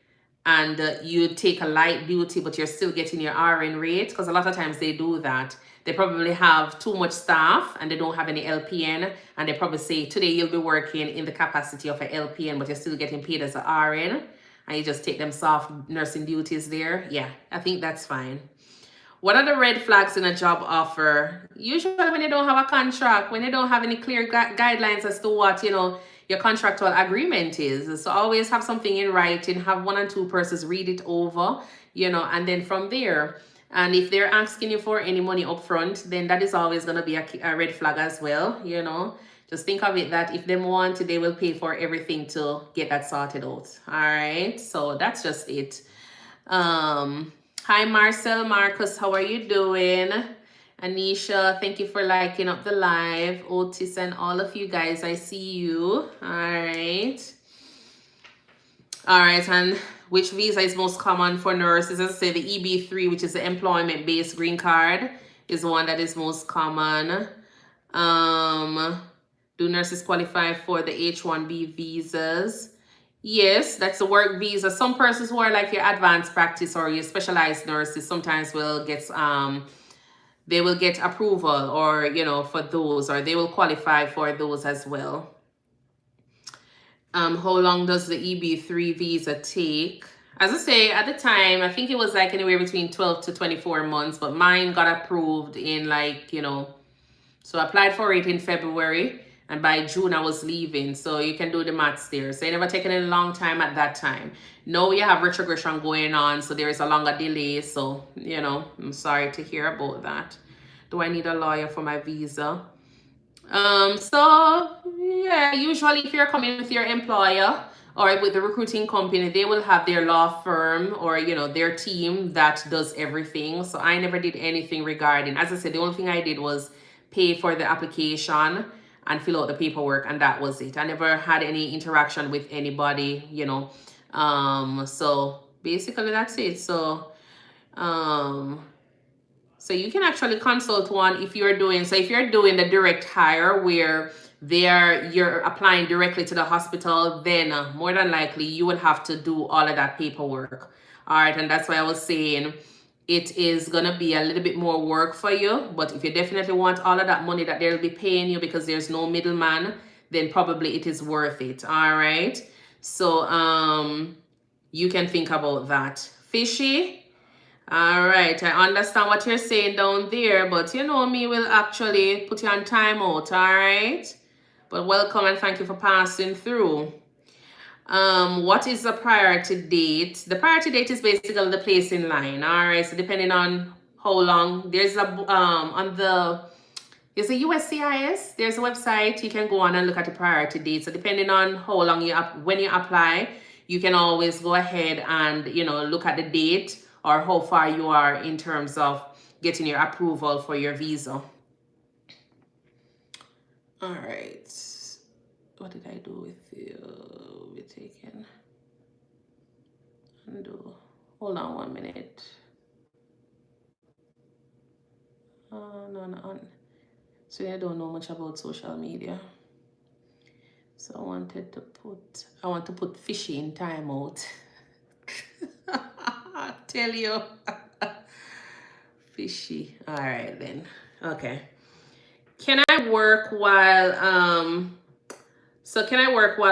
And you take a light duty, but you're still getting your RN rate, because a lot of times they do that. They probably have too much staff and they don't have any LPN, and they probably say today you'll be working in the capacity of an LPN, but you're still getting paid as an RN, and you just take them soft nursing duties there. Yeah, I think that's fine. What are the red flags in a job offer? Usually when you don't have a contract, when you don't have any clear guidelines as to what, you know, your contractual agreement is. So always have something in writing, have one or two persons read it over, you know, and then from there. And if they're asking you for any money up front, then that is always going to be a red flag as well, you know. Just think of it that if they want, they will pay for everything to get that sorted out. All right. So that's just it. Hi, Marcel, Marcus, how are you doing? Anisha, thank you for liking up the live. Otis and all of you guys, I see you. All right. All right, and which visa is most common for nurses? As I say, the EB3, which is the employment-based green card, is the one that is most common. Do nurses qualify for the H-1B visas? Yes, that's the work visa. Some persons who are like your advanced practice or your specialized nurses sometimes will get they will get approval, or you know, for those, or they will qualify for those as well. How long does the EB3 visa take? As I say, at the time, I think it was like anywhere between 12 to 24 months, but mine got approved in like, you know, so I applied for it in February, and by June I was leaving. So you can do the maths there. So it never taken a long time at that time. Now we have retrogression going on, so there is a longer delay. So, you know, I'm sorry to hear about that. Do I need a lawyer for my visa? So yeah, usually if you're coming with your employer or with the recruiting company, they will have their law firm or, you know, their team that does everything. So I never did anything regarding, as I said, the only thing I did was pay for the application and fill out the paperwork, and that was it. I never had any interaction with anybody, you know. So basically that's it. So so you can actually consult one if you're doing, so if you're doing the direct hire where you're applying directly to the hospital, then more than likely you will have to do all of that paperwork. All right, and that's why I was saying it is gonna be a little bit more work for you, but if you definitely want all of that money that they'll be paying you because there's no middleman, then probably it is worth it. All right, so you can think about that. Fishy. All right, I understand what you're saying down there, but you know me will actually put you on timeout, all right? But welcome and thank you for passing through. What is the priority date? The priority date is basically the place in line, all right? So depending on how long, there's a there's a USCIS, there's a website, you can go on and look at the priority date. So depending on how long when you apply, you can always go ahead and, you know, look at the date or how far you are in terms of getting your approval for your visa. All right. What did I do with you? We're taking. Undo. Hold on 1 minute. No. So I don't know much about social media. So I want to put fishy in timeout. Tell you. Fishy. All right then. Okay. Can I work while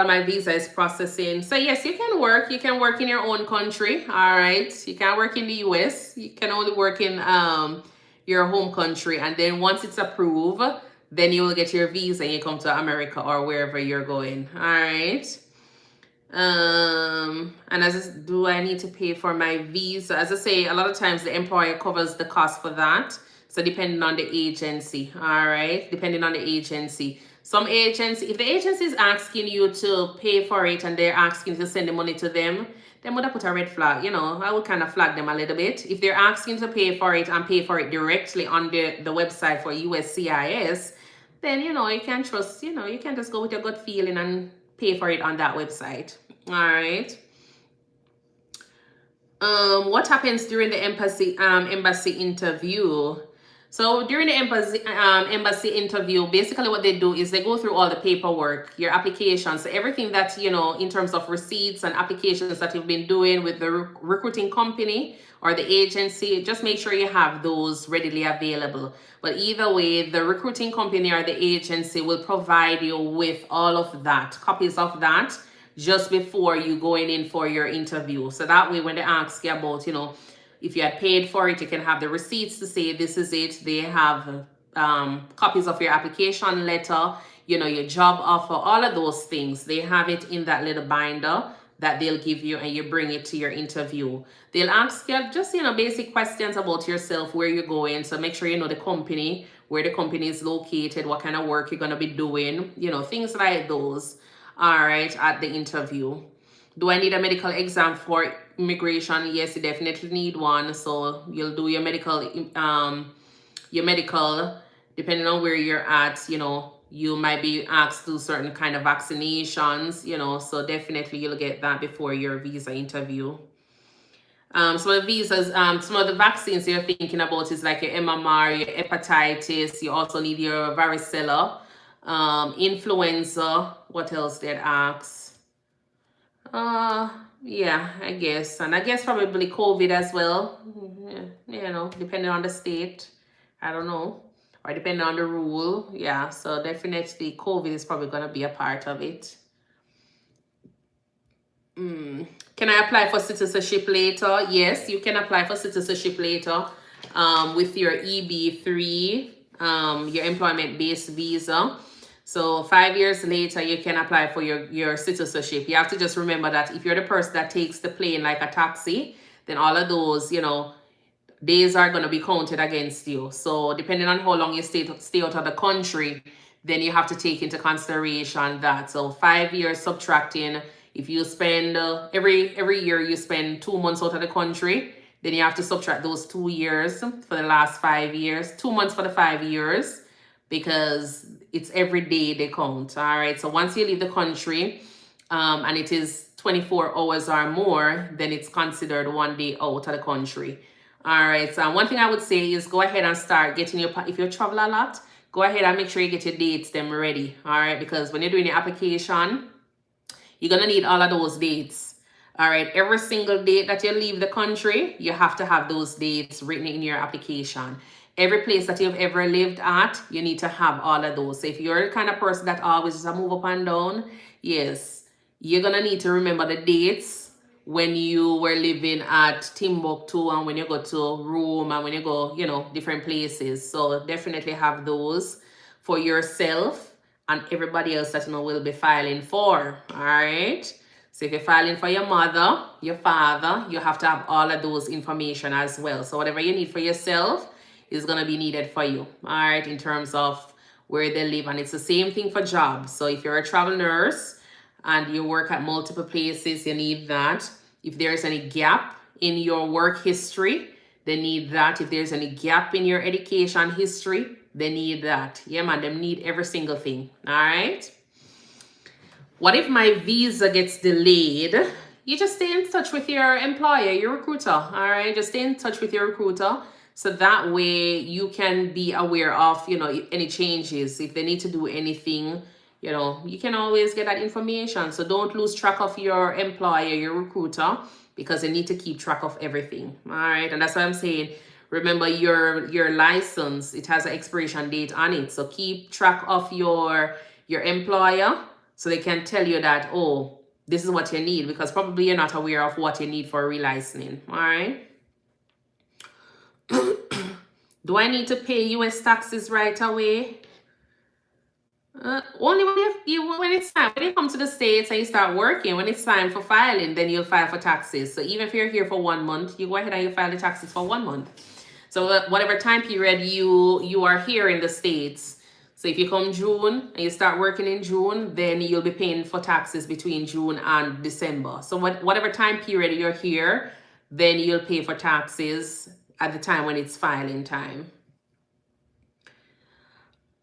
my visa is processing? So yes, you can work. You can work in your own country. All right. You can't work in the US. You can only work in your home country, and then once it's approved, then you will get your visa and you come to America or wherever you're going. All right. And do I need to pay for my visa? As I say, a lot of times the employer covers the cost for that. So depending on the agency, all right? Depending on the agency. Some agency, if the agency is asking you to pay for it and they're asking you to send the money to them, then would I put a red flag? You know, I would kind of flag them a little bit. If they're asking to pay for it and pay for it directly on the website for USCIS, then, you know, you can trust, you know, you can just go with your gut feeling and pay for it on that website. All right. What happens during the embassy interview? So during the embassy interview, basically what they do is they go through all the paperwork, your applications, so everything that, you know, in terms of receipts and applications that you've been doing with the recruiting company or the agency, just make sure you have those readily available. But either way, the recruiting company or the agency will provide you with all of that, copies of that, just before you going in for your interview. So that way, when they ask you about, you know, if you had paid for it, you can have the receipts to say this is it. They have copies of your application letter, you know, your job offer, all of those things. They have it in that little binder that they'll give you, and you bring it to your interview. They'll ask you just, you know, basic questions about yourself, where you're going. So make sure you know the company, where the company is located, what kind of work you're going to be doing, you know, things like those. All right, at the interview. Do I need a medical exam for immigration? Yes, you definitely need one. So you'll do your medical, depending on where you're at, you know, you might be asked to do certain kind of vaccinations, you know, so definitely you'll get that before your visa interview. Some of the visas, some of the vaccines you're thinking about is like your MMR, your hepatitis. You also need your varicella, influenza. What else did ask? Yeah, I guess, and I guess probably COVID as well. You know, depending on the state, I don't know, or depending on the rule. Yeah, so definitely COVID is probably gonna be a part of it. Can I apply for citizenship later? Yes, you can apply for citizenship later with your EB3, your employment-based visa. So 5 years later, you can apply for your citizenship. You have to just remember that if you're the person that takes the plane like a taxi, then all of those, you know, days are going to be counted against you. So depending on how long you stay out of the country, then you have to take into consideration that. So 5 years subtracting, if you spend every year you spend 2 months out of the country, then you have to subtract those 2 years for the last 5 years, 2 months for the 5 years, because it's every day they count. All right. So once you leave the country, and it is 24 hours or more, then it's considered 1 day out of the country. All right. So one thing I would say is go ahead and start getting if you travel a lot, go ahead and make sure you get your dates them ready. All right. Because when you're doing your application, you're going to need all of those dates. All right. Every single date that you leave the country, you have to have those dates written in your application. Every place that you've ever lived at, you need to have all of those. So if you're the kind of person that always just move up and down, yes, you're going to need to remember the dates when you were living at Timbuktu and when you go to Rome and when you go, you know, different places. So definitely have those for yourself and everybody else that you know will be filing for. All right. So if you're filing for your mother, your father, you have to have all of those information as well. So whatever you need for yourself is going to be needed for you. All right. In terms of where they live. And it's the same thing for jobs. So if you're a travel nurse and you work at multiple places, you need that. If there's any gap in your work history, they need that. If there's any gap in your education history, they need that. Yeah, man, they need every single thing. All right. What if my visa gets delayed? You just stay in touch with your employer, your recruiter. All right. Just stay in touch with your recruiter. So that way you can be aware of, you know, any changes. If they need to do anything, you know, you can always get that information. So don't lose track of your employer, your recruiter, because they need to keep track of everything. All right. And that's why I'm saying, remember your license, it has an expiration date on it. So keep track of your employer so they can tell you that, oh, this is what you need, because probably you're not aware of what you need for relicensing. All right. Do I need to pay US taxes right away? Only when it's time. When you come to the States and you start working, when it's time for filing, then you'll file for taxes. So even if you're here for 1 month, you go ahead and you file the taxes for 1 month. So whatever time period you are here in the States. So if you come June and you start working in June, then you'll be paying for taxes between June and December. So whatever time period you're here, then you'll pay for taxes at the time when it's filing time.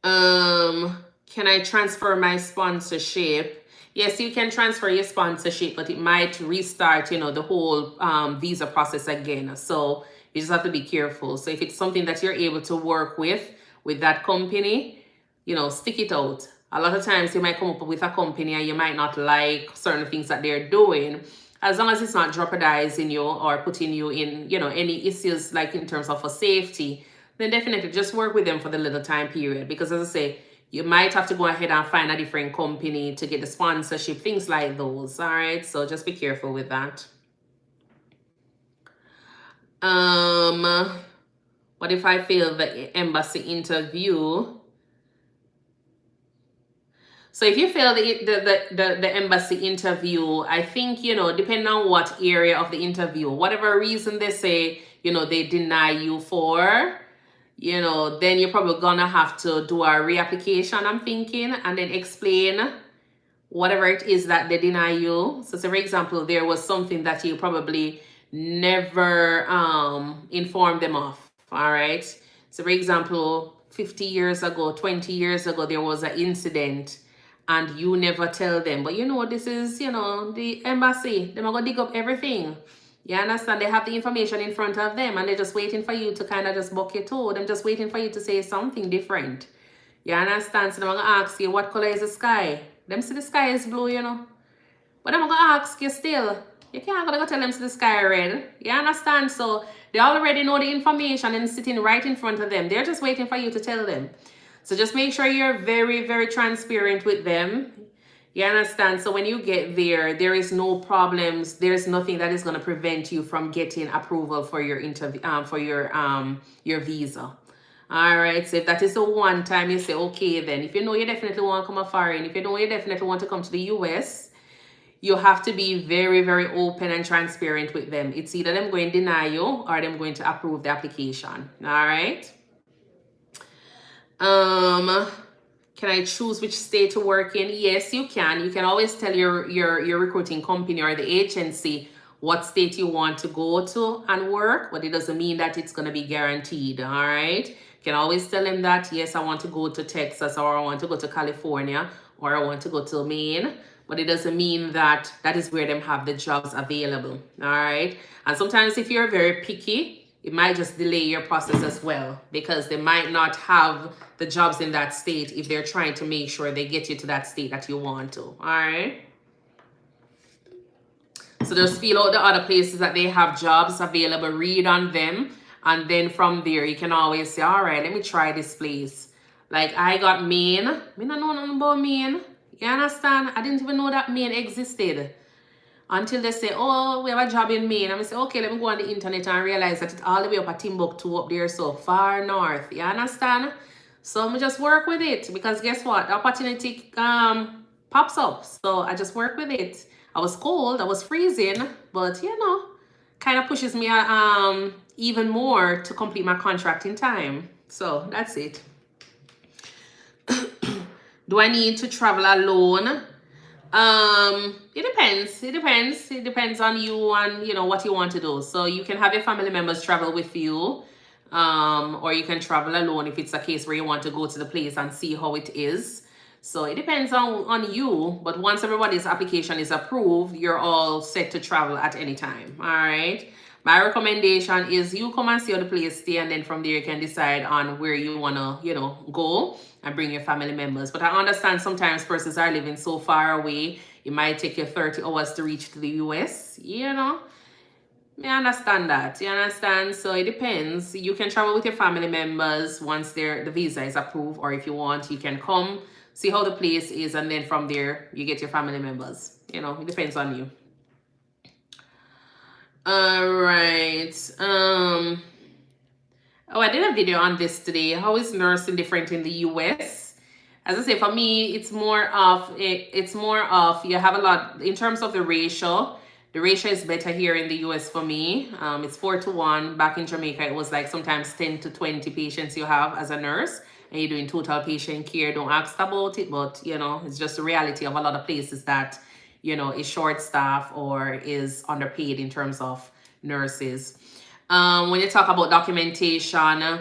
Can I transfer my sponsorship? Yes, you can transfer your sponsorship, but it might restart, the whole visa process again. So you just have to be careful. So if it's something that you're able to work with that company, stick it out. A lot of times you might come up with a company and you might not like certain things that they're doing. As long as it's not jeopardizing you or putting you in, any issues like in terms of for safety, then definitely just work with them for the little time period. Because as I say, you might have to go ahead and find a different company to get the sponsorship, things like those. All right, so just be careful with that. What if I fail the embassy interview? So if you fail the embassy interview, I think, depending on what area of the interview, whatever reason they say, they deny you for, then you're probably gonna have to do a reapplication, I'm thinking, and then explain whatever it is that they deny you. So say, for example, there was something that you probably never informed them of. All right. So for example, 50 years ago, 20 years ago, there was an incident and you never tell them. But this is, the embassy. They're going to dig up everything. You understand? They have the information in front of them and they're just waiting for you to kind of just buck your toe. They're just waiting for you to say something different. You understand? So they're going to ask you, what color is the sky? Them see the sky is blue, But I'm going to ask you still. You can't go tell them see the sky red. You understand? So they already know the information and sitting right in front of them. They're just waiting for you to tell them. So just make sure you're very, very transparent with them. You understand? So when you get there, there is no problems. There's nothing that is going to prevent you from getting approval for your interview, for your visa. All right. So if that is the one time you say, okay, then if you know you definitely want to come afar, and if you know you definitely want to come to the US, you have to be very, very open and transparent with them. It's either them going to deny you or them going to approve the application. All right. Can I choose which state to work in? Yes, you can. You can always tell your recruiting company or the agency what state you want to go to and work, but it doesn't mean that it's going to be guaranteed. All right. You can always tell them that, yes, I want to go to Texas, or I want to go to California, or I want to go to Maine. But it doesn't mean that that is where them have the jobs available. All right. And sometimes if you're very picky, it might just delay your process as well, because they might not have the jobs in that state if they're trying to make sure they get you to that state that you want to. All right. So just feel out the other places that they have jobs available, read on them. And then from there, you can always say, all right, let me try this place. Like I got Maine. I don't know nothing about Maine. You understand? I didn't even know that Maine existed. Until they say, oh, we have a job in Maine. And I say, okay, let me go on the internet and realize that it's all the way up at Timbuktu up there, so far north. You understand? So I just work with it, because guess what? The opportunity pops up. So I just work with it. I was cold, I was freezing, but kind of pushes me even more to complete my contract in time. So that's it. Do I need to travel alone? It depends. It depends on you and what you want to do. So you can have your family members travel with you, or you can travel alone if it's a case where you want to go to the place and see how it is. So it depends on you. But once everybody's application is approved, you're all set to travel at any time. All right. My recommendation is you come and see how the place stay, and then from there you can decide on where you want to, go and bring your family members. But I understand sometimes persons are living so far away. It might take you 30 hours to reach to the US, I understand that. You understand? So it depends. You can travel with your family members once the visa is approved, or if you want, you can come, see how the place is, and then from there, you get your family members. It depends on you. All right. I did a video on this today. How is nursing different in the US? As I say, for me, it's more of you have a lot in terms of the ratio. The ratio is better here in the US for me. It's 4-1. Back in Jamaica, it was like sometimes 10 to 20 patients you have as a nurse, and you're doing total patient care. Don't ask about it, but it's just the reality of a lot of places that is short staff or is underpaid in terms of nurses. When you talk about documentation,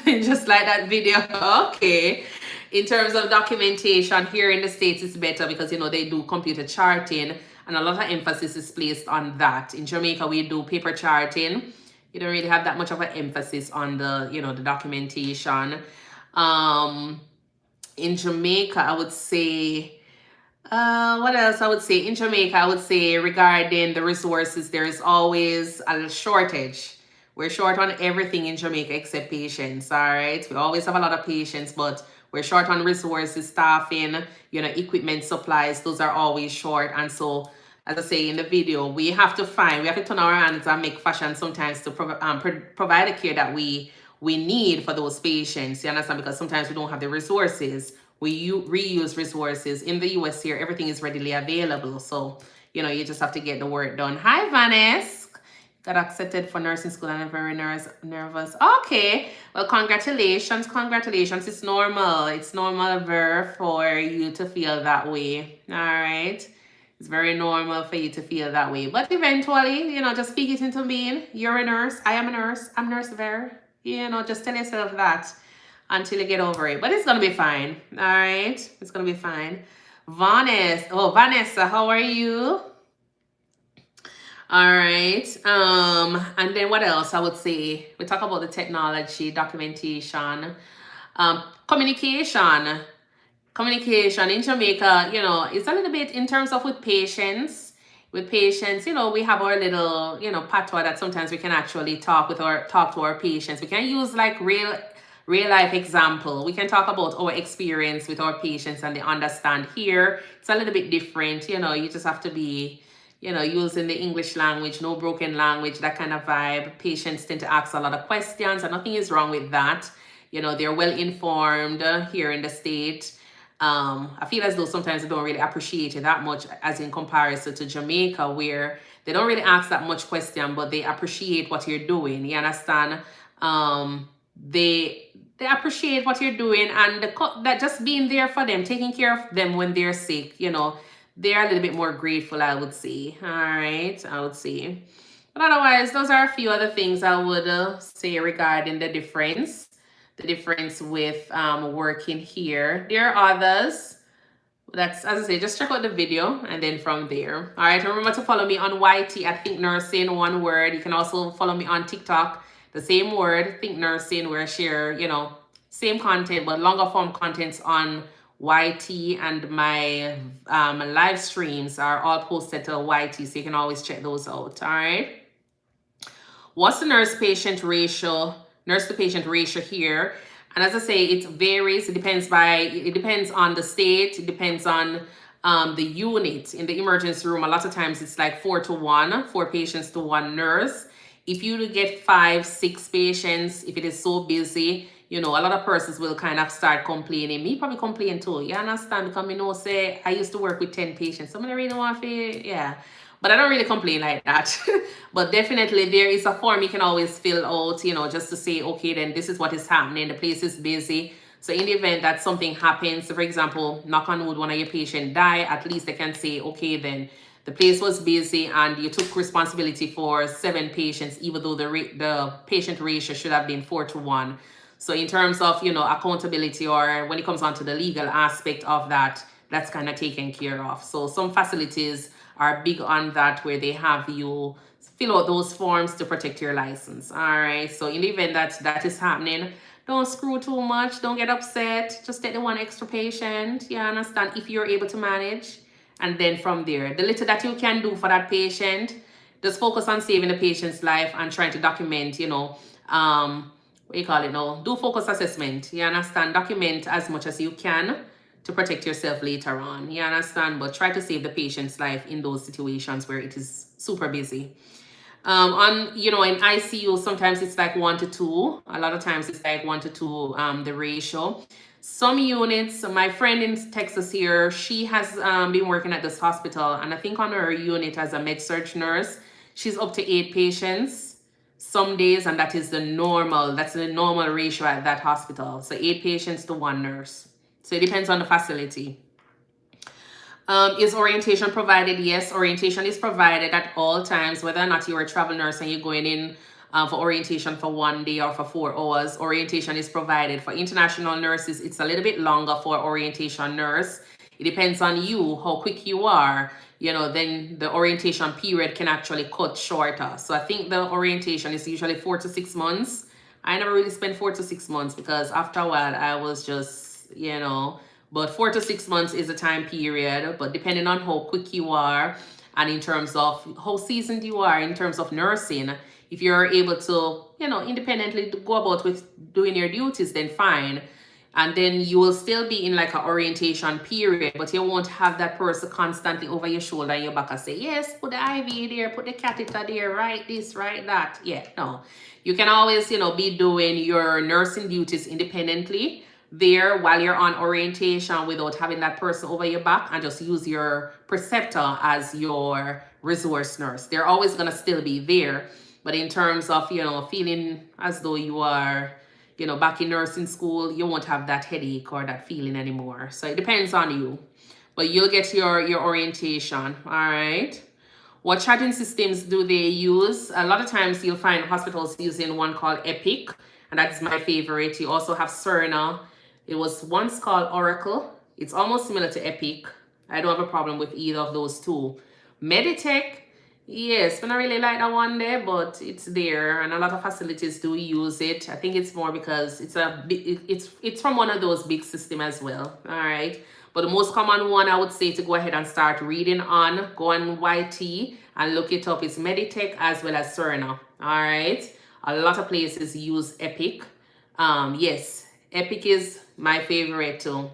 just like that video, okay. In terms of documentation, here in the States, it's better because, you know, they do computer charting and a lot of emphasis is placed on that. In Jamaica, we do paper charting. You don't really have that much of an emphasis on the, you know, the documentation. In Jamaica, I would say, what else I would say? In Jamaica, I would say regarding the resources, there is always a shortage. We're short on everything in Jamaica except patients, all right? We always have a lot of patients, but we're short on resources, staffing, you know, equipment, supplies. Those are always short. And so, as I say in the video, we have to turn our hands and make fashion sometimes to provide the care that we need for those patients. You understand? Because sometimes we don't have the resources. We reuse resources. In the US here, everything is readily available. So, you know, you just have to get the work done. Hi, Vanessa. Got accepted for nursing school and I'm very nervous. Okay. Well, congratulations. Congratulations. It's normal. It's normal for you to feel that way. All right. It's very normal for you to feel that way. But eventually, you know, just speak it into being. You're a nurse. I am a nurse. I'm Nurse Ver. You know, just tell yourself that until you get over it. But it's going to be fine. All right. It's going to be fine. Vanessa. Oh, Vanessa, how are you? All right. And then what else I would say? We talk about the technology, documentation, communication. Communication in Jamaica, you know, it's a little bit in terms of with patients. With patients, you know, we have our little, you know, patois that sometimes we can actually talk to our patients. We can use like real life example. We can talk about our experience with our patients and they understand. Here it's a little bit different. You know, you just have to be, you know, using the English language, no broken language, that kind of vibe. Patients tend to ask a lot of questions and nothing is wrong with that. You know, they're well informed here in the state. I feel as though sometimes they don't really appreciate it that much as in comparison to Jamaica, where they don't really ask that much question, but they appreciate what you're doing. You understand? They appreciate what you're doing and that just being there for them, taking care of them when they're sick, you know, they're a little bit more grateful, I would say. All right, I would say. But otherwise, those are a few other things I would say regarding the difference with working here. There are others. That's, as I say, just check out the video and then from there. All right, remember to follow me on YT at ThinkNursing, one word. You can also follow me on TikTok, the same word, ThinkNursing, where I share, you know, same content, but longer form contents on YT, and my live streams are all posted to YT, so you can always check those out. All right. What's the nurse to patient ratio here? And as I say, it varies. It depends on the state. It depends on the unit. In the emergency room, a lot of times it's like 4 to 1, 4 patients to 1 nurse. If you get 5, 6 patients, if it is so busy, you know, a lot of persons will kind of start complaining. Me probably complain too. You understand? Because you know, say I used to work with 10 patients. Somebody really want to, yeah. But I don't really complain like that. But definitely there is a form you can always fill out, you know, just to say, okay, then this is what is happening. The place is busy. So in the event that something happens, so for example, knock on wood, one of your patients die, at least they can say, okay, then the place was busy and you took responsibility for 7 patients, even though the patient ratio should have been 4 to 1. So in terms of, you know, accountability, or when it comes on to the legal aspect of that, that's kind of taken care of. So some facilities are big on that, where they have you fill out those forms to protect your license. All right. So in the event that is happening, don't screw too much. Don't get upset. Just take the 1 extra patient. You understand? If you're able to manage. And then from there, the little that you can do for that patient, just focus on saving the patient's life and trying to document, you know, what you call it now? Do focus assessment. You understand? Document as much as you can to protect yourself later on. You understand? But try to save the patient's life in those situations where it is super busy. You know, in ICU, sometimes it's like 1 to 2. A lot of times it's like 1 to 2, the ratio. Some units, my friend in Texas here, she has been working at this hospital, and I think on her unit as a med-surg nurse, she's up to 8 patients some days, and that is the normal. That's the normal ratio at that hospital. So 8 patients to 1 nurse. So it depends on the facility. Is orientation provided? Yes, orientation is provided at all times, whether or not you're a travel nurse and you're going in for orientation for 1 day or for 4 hours. Orientation is provided. For international nurses, it's a little bit longer for orientation nurse. It depends on you, how quick you are, then the orientation period can actually cut shorter. So I think the orientation is usually 4 to 6 months. I never really spent 4 to 6 months because after a while I was just, but 4 to 6 months is a time period. But depending on how quick you are and in terms of how seasoned you are in terms of nursing, if you're able to, independently go about with doing your duties, then fine. And then you will still be in like an orientation period, but you won't have that person constantly over your shoulder and your back and say, yes, put the IV there, put the catheter there, write this, write that. Yeah, no. You can always, be doing your nursing duties independently there while you're on orientation without having that person over your back, and just use your preceptor as your resource nurse. They're always going to still be there. But in terms of, feeling as though you are, back in nursing school, you won't have that headache or that feeling anymore. So it depends on you. But you'll get your orientation, all right? What charting systems do they use? A lot of times you'll find hospitals using one called Epic, and that's my favorite. You also have Cerner. It was once called Oracle. It's almost similar to Epic. I don't have a problem with either of those two. Meditech, yes, I don't really like that one there, but it's there, and a lot of facilities do use it. I think it's more because it's from one of those big systems as well. All right. But the most common one I would say to go ahead and start reading on, go on YT and look it up, is Meditech as well as Cerner. All right. A lot of places use Epic. Yes, Epic is my favorite too.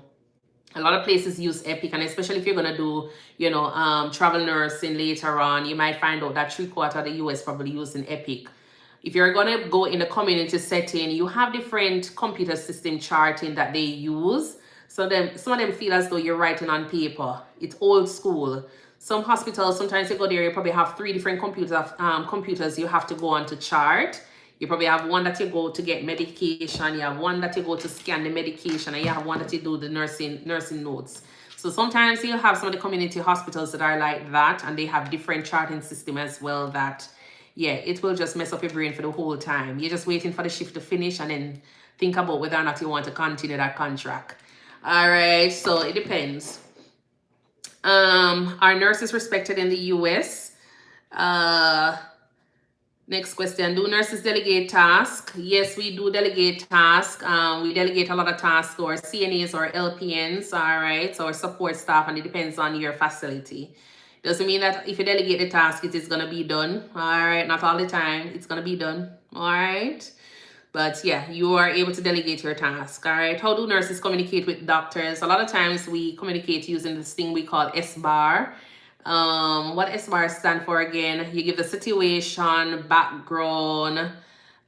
A lot of places use Epic, and especially if you're gonna do, travel nursing later on, you might find out that 3/4 of the US probably using Epic. If you're gonna go in a community setting, you have different computer system charting that they use. So some of them feel as though you're writing on paper. It's old school. Some hospitals, sometimes you go there, you probably have 3 different computers you have to go on to chart. You probably have one that you go to get medication, you have one that you go to scan the medication, and you have one that you do the nursing notes. So sometimes you have some of the community hospitals that are like that, and they have different charting system as well that, yeah, it will just mess up your brain for the whole time. You're just waiting for the shift to finish and then think about whether or not you want to continue that contract. All right, so it depends. Are nurses respected in the US? Next question, do nurses delegate tasks? Yes, we do delegate tasks. We delegate a lot of tasks to our CNAs or LPNs, all right, so our support staff, and it depends on your facility. Doesn't mean that if you delegate the task, it is going to be done, all right? Not all the time, it's going to be done, all right? But yeah, you are able to delegate your task, all right? How do nurses communicate with doctors? A lot of times we communicate using this thing we call SBAR. What SBAR stand for again? You give the situation, background,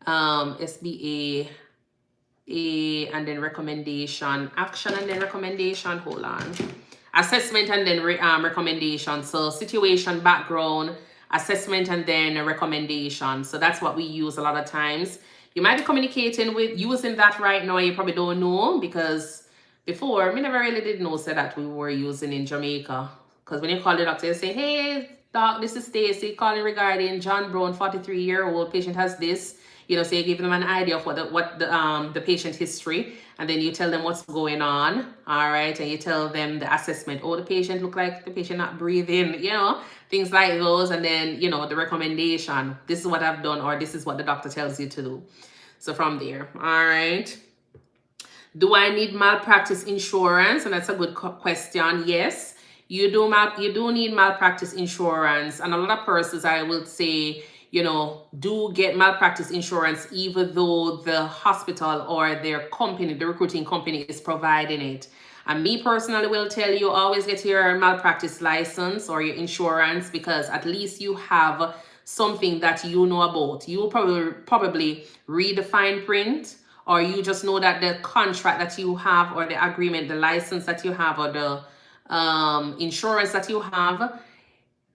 SBA, and then recommendation, action, and then recommendation. Hold on. Assessment and then recommendation. So situation, background, assessment, and then recommendation. So that's what we use a lot of times. You might be communicating with using that right now. You probably don't know, because before, we never really did know that we were using in Jamaica. Because when you call the doctor, you say, hey, doc, this is Stacy calling regarding John Brown, 43-year-old patient has this. So you give them an idea of what the patient history, and then you tell them what's going on, all right? And you tell them the assessment. Oh, the patient look like the patient not breathing, things like those. And then, the recommendation. This is what I've done, or this is what the doctor tells you to do. So from there, all right. Do I need malpractice insurance? And that's a good question. Yes, you do need malpractice insurance. And a lot of persons, I would say, do get malpractice insurance, even though the hospital or their company, the recruiting company, is providing it. And me personally will tell you, always get your malpractice license or your insurance, because at least you have something that you know about. You will probably read the fine print, or you just know that the contract that you have, or the agreement, the license that you have, or the insurance that you have,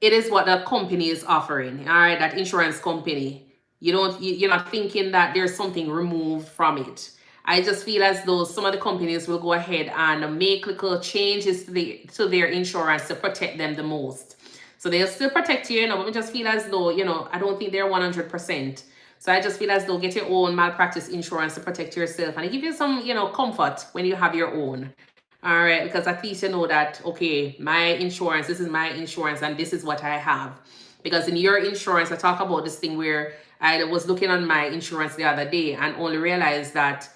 it is what the company is offering, all right? That insurance company. You're not thinking that there's something removed from it. I just feel as though some of the companies will go ahead and make little changes to their insurance to protect them the most. So they'll still protect you, but we just feel as though, I don't think they're 100%. So I just feel as though get your own malpractice insurance to protect yourself, and it give you some, comfort when you have your own. All right, because at least you know that, okay, my insurance, this is my insurance, and this is what I have. Because in your insurance, I talk about this thing where I was looking on my insurance the other day and only realized that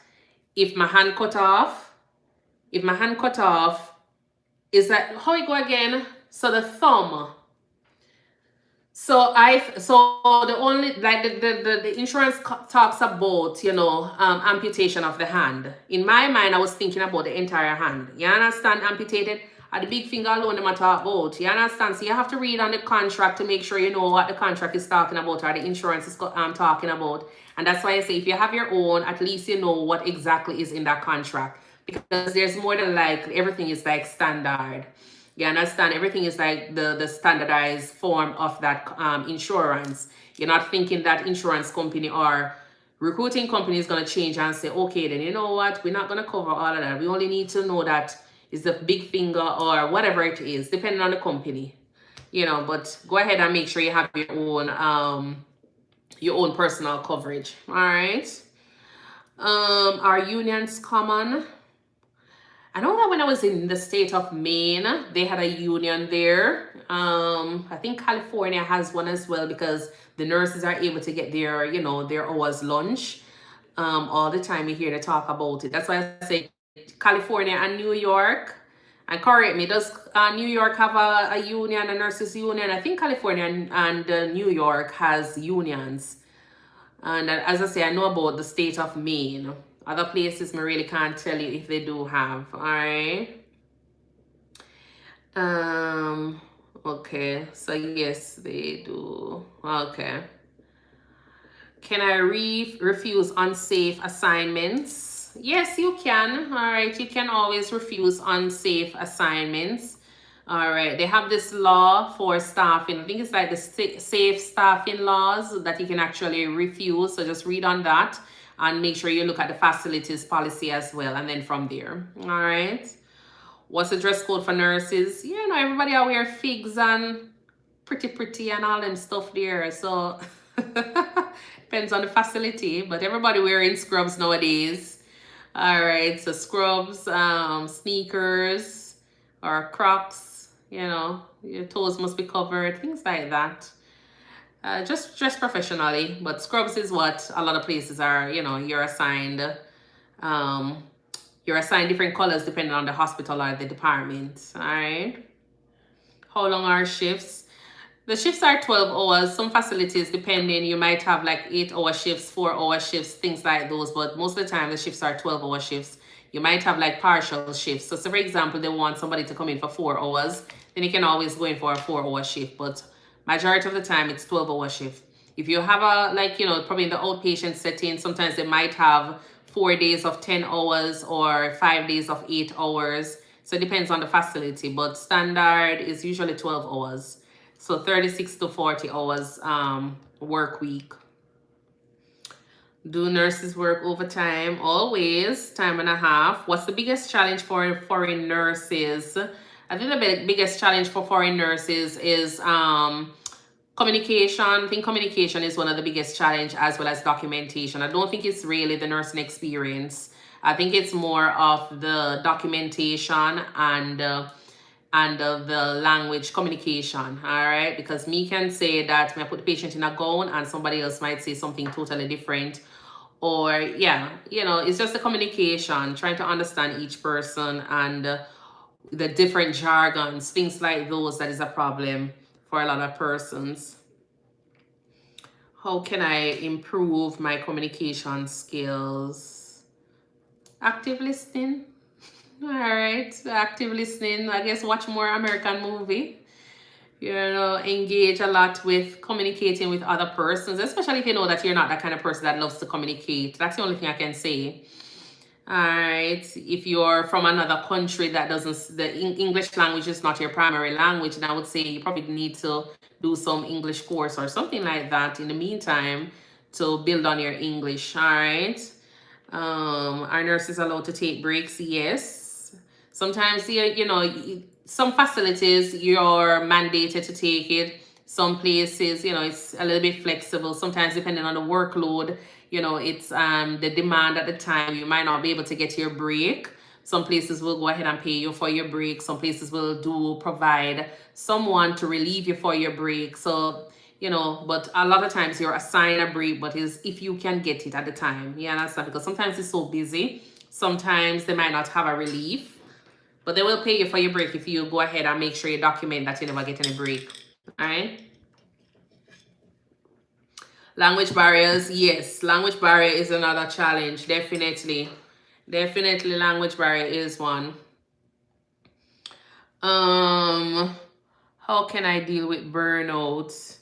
if my hand cut off, is that how it go again? So the thumb. So the only like the insurance talks about amputation of the hand. In my mind, I was thinking about the entire hand. You understand? Amputated at the big finger alone, they talk about. You understand? So you have to read on the contract to make sure you know what the contract is talking about or the insurance is talking about. And that's why I say if you have your own, at least you know what exactly is in that contract, because there's more than likely everything is like standard. You understand? Everything is like the standardized form of that insurance. You're not thinking that insurance company or recruiting company is going to change and say, okay, then you know what? We're not going to cover all of that. We only need to know that it's the big finger or whatever it is, depending on the company. But go ahead and make sure you have your own personal coverage. All right. Are unions common? I know that when I was in the state of Maine, they had a union there. I think California has one as well, because the nurses are able to get their hours lunch. All the time you hear they talk about it. That's why I say California and New York. And correct me, does New York have a union, a nurses union? I think California and New York has unions. And as I say, I know about the state of Maine. Other places, I really can't tell you if they do have. All right. Okay. So yes, they do. Okay. Can I refuse unsafe assignments? Yes, you can. All right. You can always refuse unsafe assignments. All right. They have this law for staffing. I think it's like the safe staffing laws that you can actually refuse. So just read on that. And make sure you look at the facilities policy as well. And then from there. All right. What's the dress code for nurses? Everybody are wear figs and pretty and all them stuff there. So depends on the facility. But everybody wearing scrubs nowadays. All right. So scrubs, sneakers or Crocs. Your toes must be covered. Things like that. Just dress professionally, but scrubs is what a lot of places are, you're assigned different colors depending on the hospital or the department. All right. How long are shifts? The shifts are 12 hours. Some facilities, depending, you might have like 8-hour shifts, 4-hour shifts, things like those, but most of the time the shifts are 12-hour shifts. You might have like partial shifts. So for example, they want somebody to come in for 4 hours, then you can always go in for a 4-hour shift, but majority of the time it's 12-hour shift. If you have probably in the outpatient setting, sometimes they might have 4 days of 10 hours or 5 days of 8 hours. So it depends on the facility, but standard is usually 12 hours. So 36 to 40 hours work week. Do nurses work overtime? Always, time and a half. What's the biggest challenge for foreign nurses? I think the biggest challenge for foreign nurses is communication. I think communication is one of the biggest challenge, as well as documentation. I don't think it's really the nursing experience. I think it's more of the documentation and the language communication. All right, because me can say that I put the patient in a gown and somebody else might say something totally different. Or it's just the communication, trying to understand each person and the different jargons, things like those, that is a problem for a lot of persons. How can I improve my communication skills? Active listening. All right, active listening. I guess watch more American movie. Engage a lot with communicating with other persons, especially if you know that you're not that kind of person that loves to communicate. That's the only thing I can say. All right. If you're from another country that doesn't, the English language is not your primary language, and I would say you probably need to do some English course or something like that in the meantime to build on your English. All right. Are nurses allowed to take breaks? Yes. Sometimes, some facilities you're mandated to take it. Some places, it's a little bit flexible. Sometimes depending on the workload, it's the demand at the time, you might not be able to get your break. Some places will go ahead and pay you for your break. Some places will provide someone to relieve you for your break. So, but a lot of times you're assigned a break, but is if you can get it at the time. You understand? Because sometimes it's so busy. Sometimes they might not have a relief, but they will pay you for your break if you go ahead and make sure you document that you never get any break. All right. Language barriers, yes. Language barrier is another challenge. Definitely. Definitely language barrier is one. How can I deal with burnout?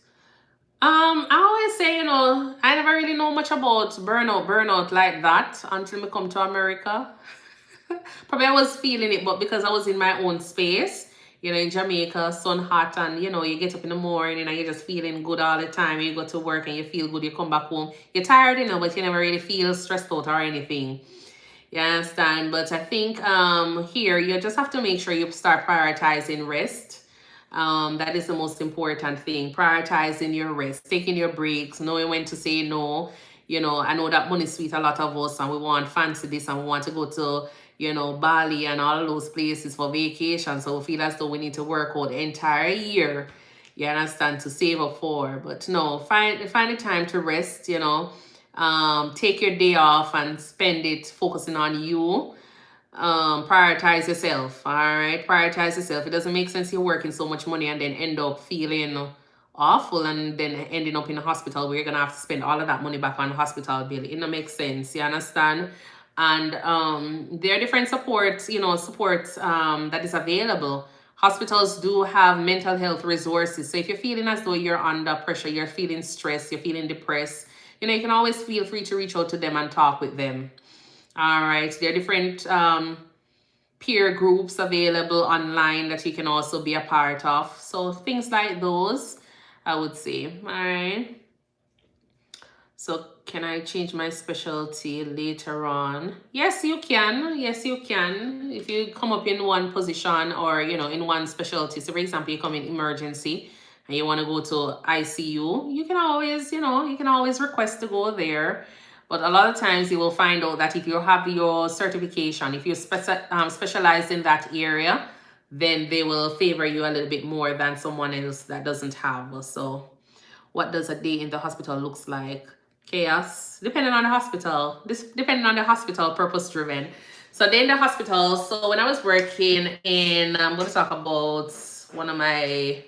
I always say, I never really know much about burnout like that until I come to America. Probably I was feeling it, but because I was in my own space, in Jamaica, sun hot, and you get up in the morning and you're just feeling good all the time. You go to work and you feel good, you come back home. You're tired, but you never really feel stressed out or anything. You understand? But I think here you just have to make sure you start prioritizing rest. That is the most important thing. Prioritizing your rest, taking your breaks, knowing when to say no. I know that money sweet a lot of us, and we want fancy this, and we want to go to Bali and all those places for vacation. So we feel as though we need to work out the entire year. You understand, to save up for. But no, find the time to rest. Take your day off and spend it focusing on you. Prioritize yourself. All right, prioritize yourself. It doesn't make sense you're working so much money and then end up feeling awful and then ending up in a hospital where you're gonna have to spend all of that money back on the hospital bill. It don't make sense. You understand? And there are different supports that is available. Hospitals do have mental health resources. So if you're feeling as though you're under pressure, you're feeling stressed, you're feeling depressed, you can always feel free to reach out to them and talk with them. All right. There are different peer groups available online that you can also be a part of. So things like those, I would say. All right. So can I change my specialty later on? Yes, you can. Yes, you can. If you come up in one position or, in one specialty. So for example, you come in emergency and you want to go to ICU, you can always request to go there. But a lot of times you will find out that if you have your certification, if you specialize in that area, then they will favor you a little bit more than someone else that doesn't have. So what does a day in the hospital looks like? Chaos, depending on the hospital. This depending on the hospital, purpose driven. So day in the hospital. So when I was working in, I'm going to talk about one of my.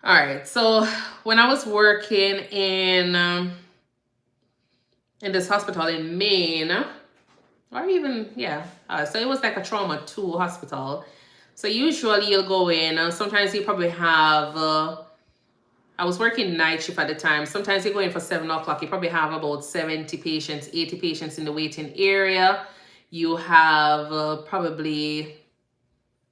All right. So when I was working in this hospital in Maine, or even so it was like a trauma 2 hospital. So usually you'll go in. Sometimes you probably have. I was working night shift at the time. Sometimes you go in for 7 o'clock. You probably have about 70 patients, 80 patients in the waiting area. You have probably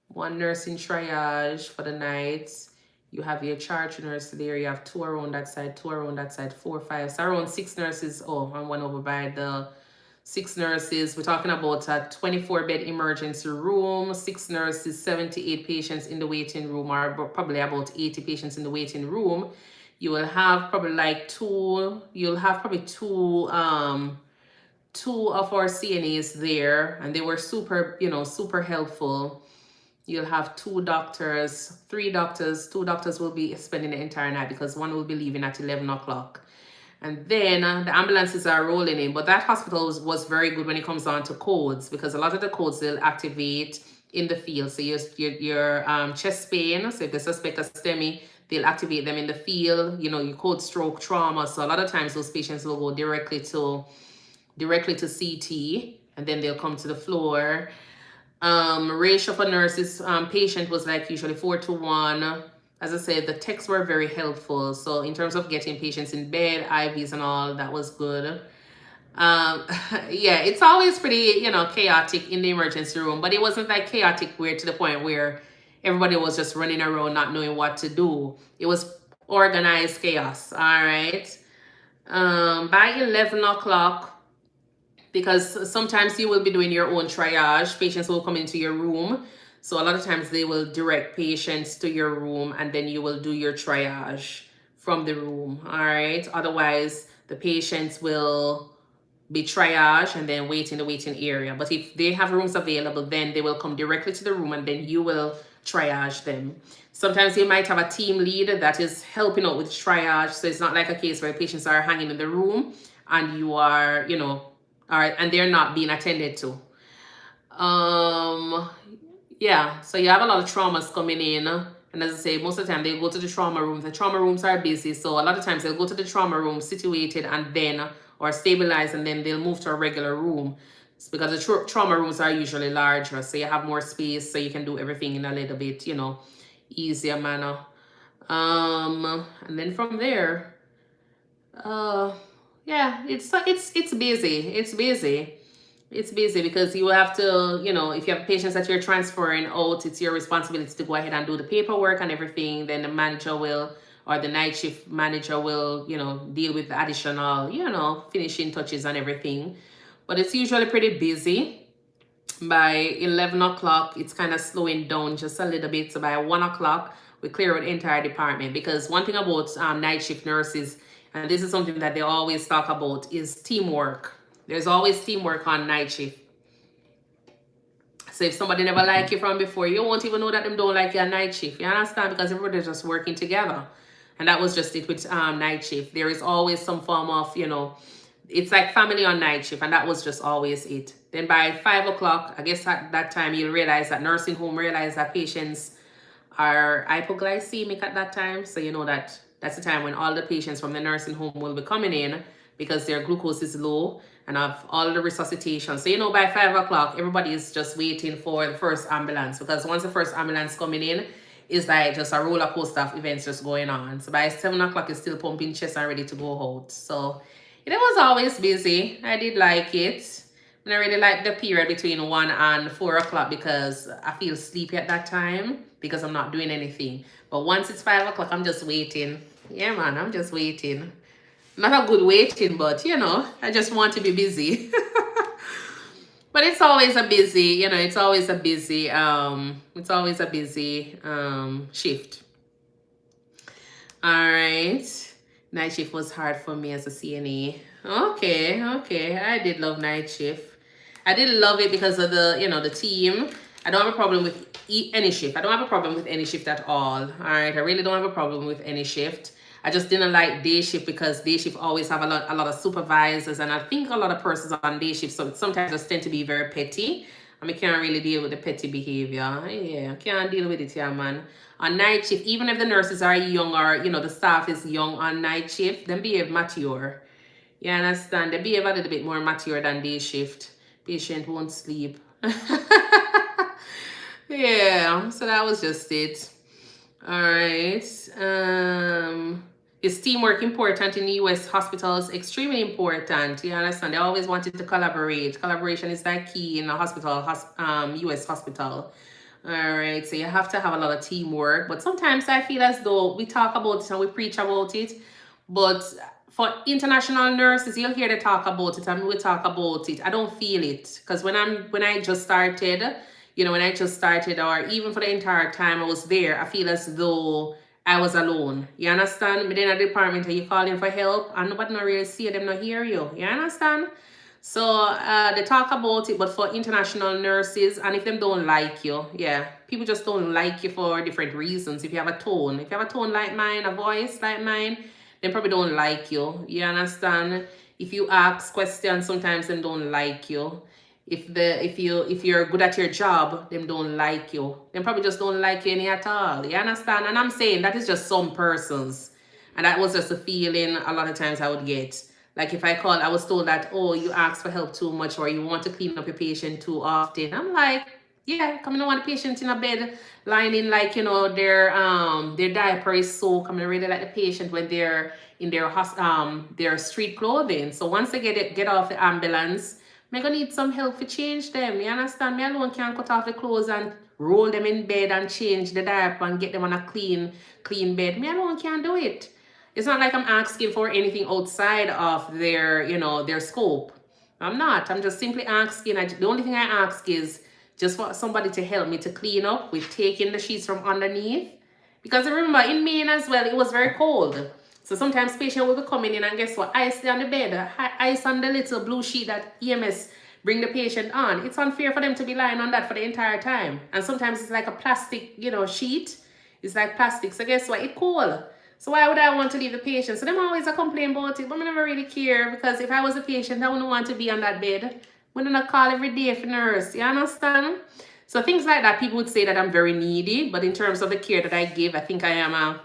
1 nurse in triage for the nights. You have your charge nurse there. You have 2 around that side, 2 around that side, 4, 5. So around 6 nurses. Oh, and 1 over by the 6 nurses. We're talking about a 24-bed emergency room, 6 nurses, 78 patients in the waiting room, or probably about 80 patients in the waiting room. You will have probably like two of our CNAs there, and they were super helpful. You'll have 2 doctors, 3 doctors. 2 doctors will be spending the entire night because 1 will be leaving at 11 o'clock. And then the ambulances are rolling in. But that hospital was very good when it comes down to codes, because a lot of the codes they'll activate in the field. So your chest pain, so if they suspect a STEMI, they'll activate them in the field. You code stroke, trauma. So a lot of times those patients will go directly to CT, and then they'll come to the floor. Ratio for nurses patient was like usually 4-to-1. As I said, the techs were very helpful. So in terms of getting patients in bed, IVs and all, that was good. It's always pretty, chaotic in the emergency room, but it wasn't like chaotic where to the point where everybody was just running around not knowing what to do. It was organized chaos. All right. By 11 o'clock, because sometimes you will be doing your own triage, patients will come into your room. So a lot of times they will direct patients to your room and then you will do your triage from the room. All right. Otherwise, the patients will be triaged and then wait in the waiting area. But if they have rooms available, then they will come directly to the room and then you will triage them. Sometimes you might have a team lead that is helping out with triage. So it's not like a case where patients are hanging in the room and you are, and they're not being attended to. Yeah, so you have a lot of traumas coming in. And as I say, most of the time they go to the trauma rooms. The trauma rooms are busy. So a lot of times they'll go to the trauma room situated and then, or stabilized, and then they'll move to a regular room. It's because the trauma rooms are usually larger. So you have more space so you can do everything in a little bit, easier manner. And then from there, yeah, it's busy. It's busy. It's busy because you have to, if you have patients that you're transferring out, it's your responsibility to go ahead and do the paperwork and everything. Then the manager will, or the night shift manager will, deal with the additional, finishing touches and everything. But it's usually pretty busy. By 11 o'clock, it's kind of slowing down just a little bit. So by 1 o'clock, we clear out the entire department. Because one thing about night shift nurses, and this is something that they always talk about, is teamwork. There's always teamwork on night shift. So if somebody never liked you from before, you won't even know that them don't like your night shift. You understand? Because everybody's just working together. And that was just it with night shift. There is always some form of, it's like family on night shift. And that was just always it. Then by 5 o'clock, I guess at that time, you'll realize that nursing home realize that patients are hypoglycemic at that time. So you know that that's the time when all the patients from the nursing home will be coming in because their glucose is low and have all the resuscitation. So, by 5 o'clock, everybody is just waiting for the first ambulance, because once the first ambulance coming in, it's like just a roller coaster of events just going on. So by 7 o'clock, it's still pumping chest and ready to go out. So it was always busy. I did like it. And I really like the period between 1 and 4 o'clock because I feel sleepy at that time because I'm not doing anything. But once it's 5 o'clock, I'm just waiting. Yeah, man, I'm just waiting. Not a good waiting, but I just want to be busy. But it's always a busy, it's always a busy, shift. All right. Night shift was hard for me as a CNA. Okay. I did love night shift. I did love it because of the, the team. I don't have a problem with any shift. I don't have a problem with any shift at all. All right. I really don't have a problem with any shift. I just didn't like day shift because day shift always have a lot of supervisors, and I think a lot of persons on day shift, so sometimes just tend to be very petty. I mean, can't really deal with the petty behavior. Yeah, can't deal with it, yeah, man. On night shift, even if the nurses are young or, the staff is young on night shift, them behave mature. You understand? They behave a little bit more mature than day shift. Patient won't sleep. Yeah, so that was just it. All right. Is teamwork important in U.S. hospitals? Extremely important. You understand? They always wanted to collaborate. Collaboration is like key in a hospital, U.S. hospital. All right. So you have to have a lot of teamwork. But sometimes I feel as though we talk about it and we preach about it. But for international nurses, you'll hear they talk about it and we talk about it. I don't feel it. Because when I just started, when I just started, or even for the entire time I was there, I feel as though I was alone. You understand? But in a department, you call in for help, and nobody not really see them, not hear you. You understand? So they talk about it, but for international nurses, and if them don't like you, yeah, people just don't like you for different reasons. If you have a tone like mine, a voice like mine, they probably don't like you. You understand? If you ask questions, sometimes them don't like you. If you're good at your job, them don't like you. Them probably just don't like you any at all. You understand? And I'm saying that is just some persons. And that was just a feeling a lot of times I would get. Like if I called, I was told that, oh, you ask for help too much, or you want to clean up your patient too often. I'm like, yeah, come on, want a patient in a bed lying in like, their diaper is soaked. I'm really like the patient when they're in their street clothing. So once they get off the ambulance, I'm gonna need some help to change them. You understand? Me alone can't cut off the clothes and roll them in bed and change the diaper and get them on a clean bed. Me alone can't do it. It's not like I'm asking for anything outside of their, their scope. I'm not. I'm just simply asking. The only thing I ask is just for somebody to help me to clean up with taking the sheets from underneath. Because I remember in Maine as well, it was very cold. So sometimes patients will be coming in and guess what? Ice on the bed, ice on the little blue sheet that EMS bring the patient on. It's unfair for them to be lying on that for the entire time. And sometimes it's like a plastic, sheet. It's like plastic. So guess what? It's cold. So why would I want to leave the patient? So them always complain about it, but I never really care because if I was a patient, I wouldn't want to be on that bed. We're not call every day for nurse. You understand? So things like that, people would say that I'm very needy, but in terms of the care that I give, I think I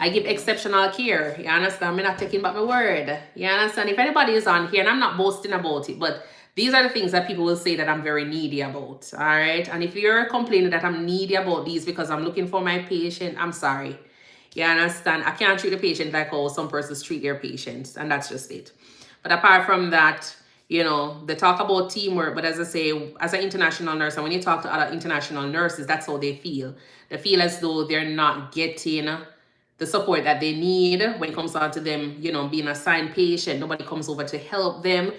give exceptional care. You understand? I'm not taking back my word. You understand? If anybody is on here, and I'm not boasting about it, but these are the things that people will say that I'm very needy about. All right? And if you're complaining that I'm needy about these because I'm looking for my patient, I'm sorry. You understand? I can't treat a patient like how some persons treat their patients, and that's just it. But apart from that, they talk about teamwork, but as I say, as an international nurse, and when you talk to other international nurses, that's how they feel. They feel as though they're not getting the support that they need when it comes down to them, being assigned patient. Nobody comes over to help them,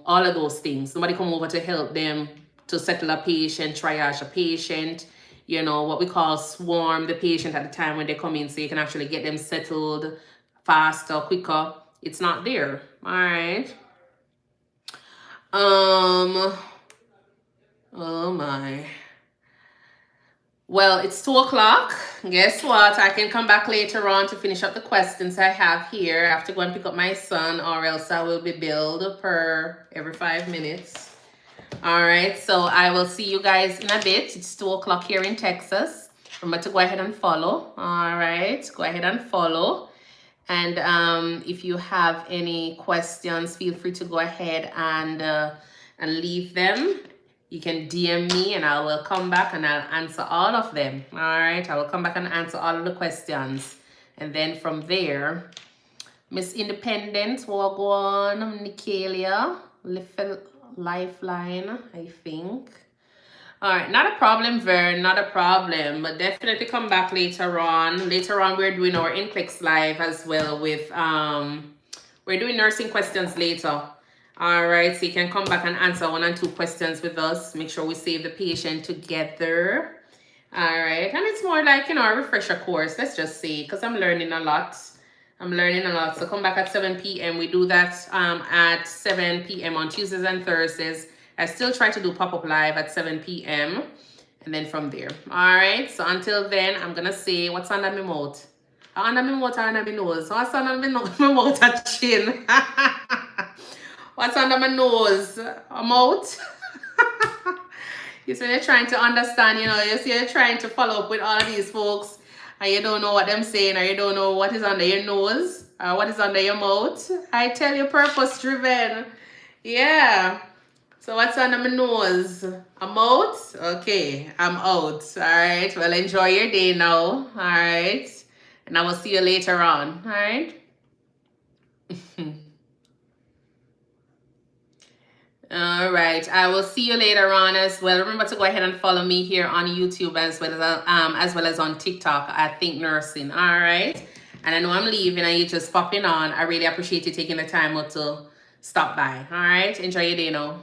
all of those things. Nobody come over to help them to settle a patient, triage a patient, what we call swarm the patient at the time when they come in so you can actually get them settled faster, quicker. It's not there. All right. Oh my. Well, it's 2:00. Guess what? I can come back later on to finish up the questions I have here. I have to go and pick up my son or else I will be billed per every 5 minutes. All right, so I will see you guys in a bit. It's 2:00 here in Texas. Remember to go ahead and follow. All right, go ahead and follow. And if you have any questions, feel free to go ahead and leave them. You can DM me and I will come back and I'll answer all of them. All right, I will come back and answer all of the questions. And then from there, Miss Independent, Wagwan, Nicalia, Lifeline, I think. All right, not a problem, Vern, not a problem, but definitely come back later on. Later on, we're doing our NCLEX live as well with, we're doing nursing questions later. All right, so you can come back and answer 1 and 2 questions with us. Make sure we save the patient together. All right, and it's more like, a refresher course, let's just say, because I'm learning a lot. So come back at 7 p.m. We do that at 7 p.m. on Tuesdays and Thursdays. I still try to do pop-up live at 7 p.m. and then from there. All right, so until then, I'm going to say what's under my mouth. Under my mouth, under my nose. What's under my mouth, a chin. What's under my nose? A mouth? You see, when you're trying to understand, you see, you're trying to follow up with all of these folks and you don't know what they're saying or you don't know what is under your nose or what is under your mouth. I tell you, purpose driven. Yeah. So what's under my nose? A mouth? Okay, I'm out. All right. Well, enjoy your day now. All right. And I will see you later on. All right. All right, I will see you later on as well. Remember to go ahead and follow me here on YouTube as well as on TikTok at ThinkNursing. All right, and I know I'm leaving and you're just popping on. I really appreciate you taking the time out to stop by. All right, enjoy your day now.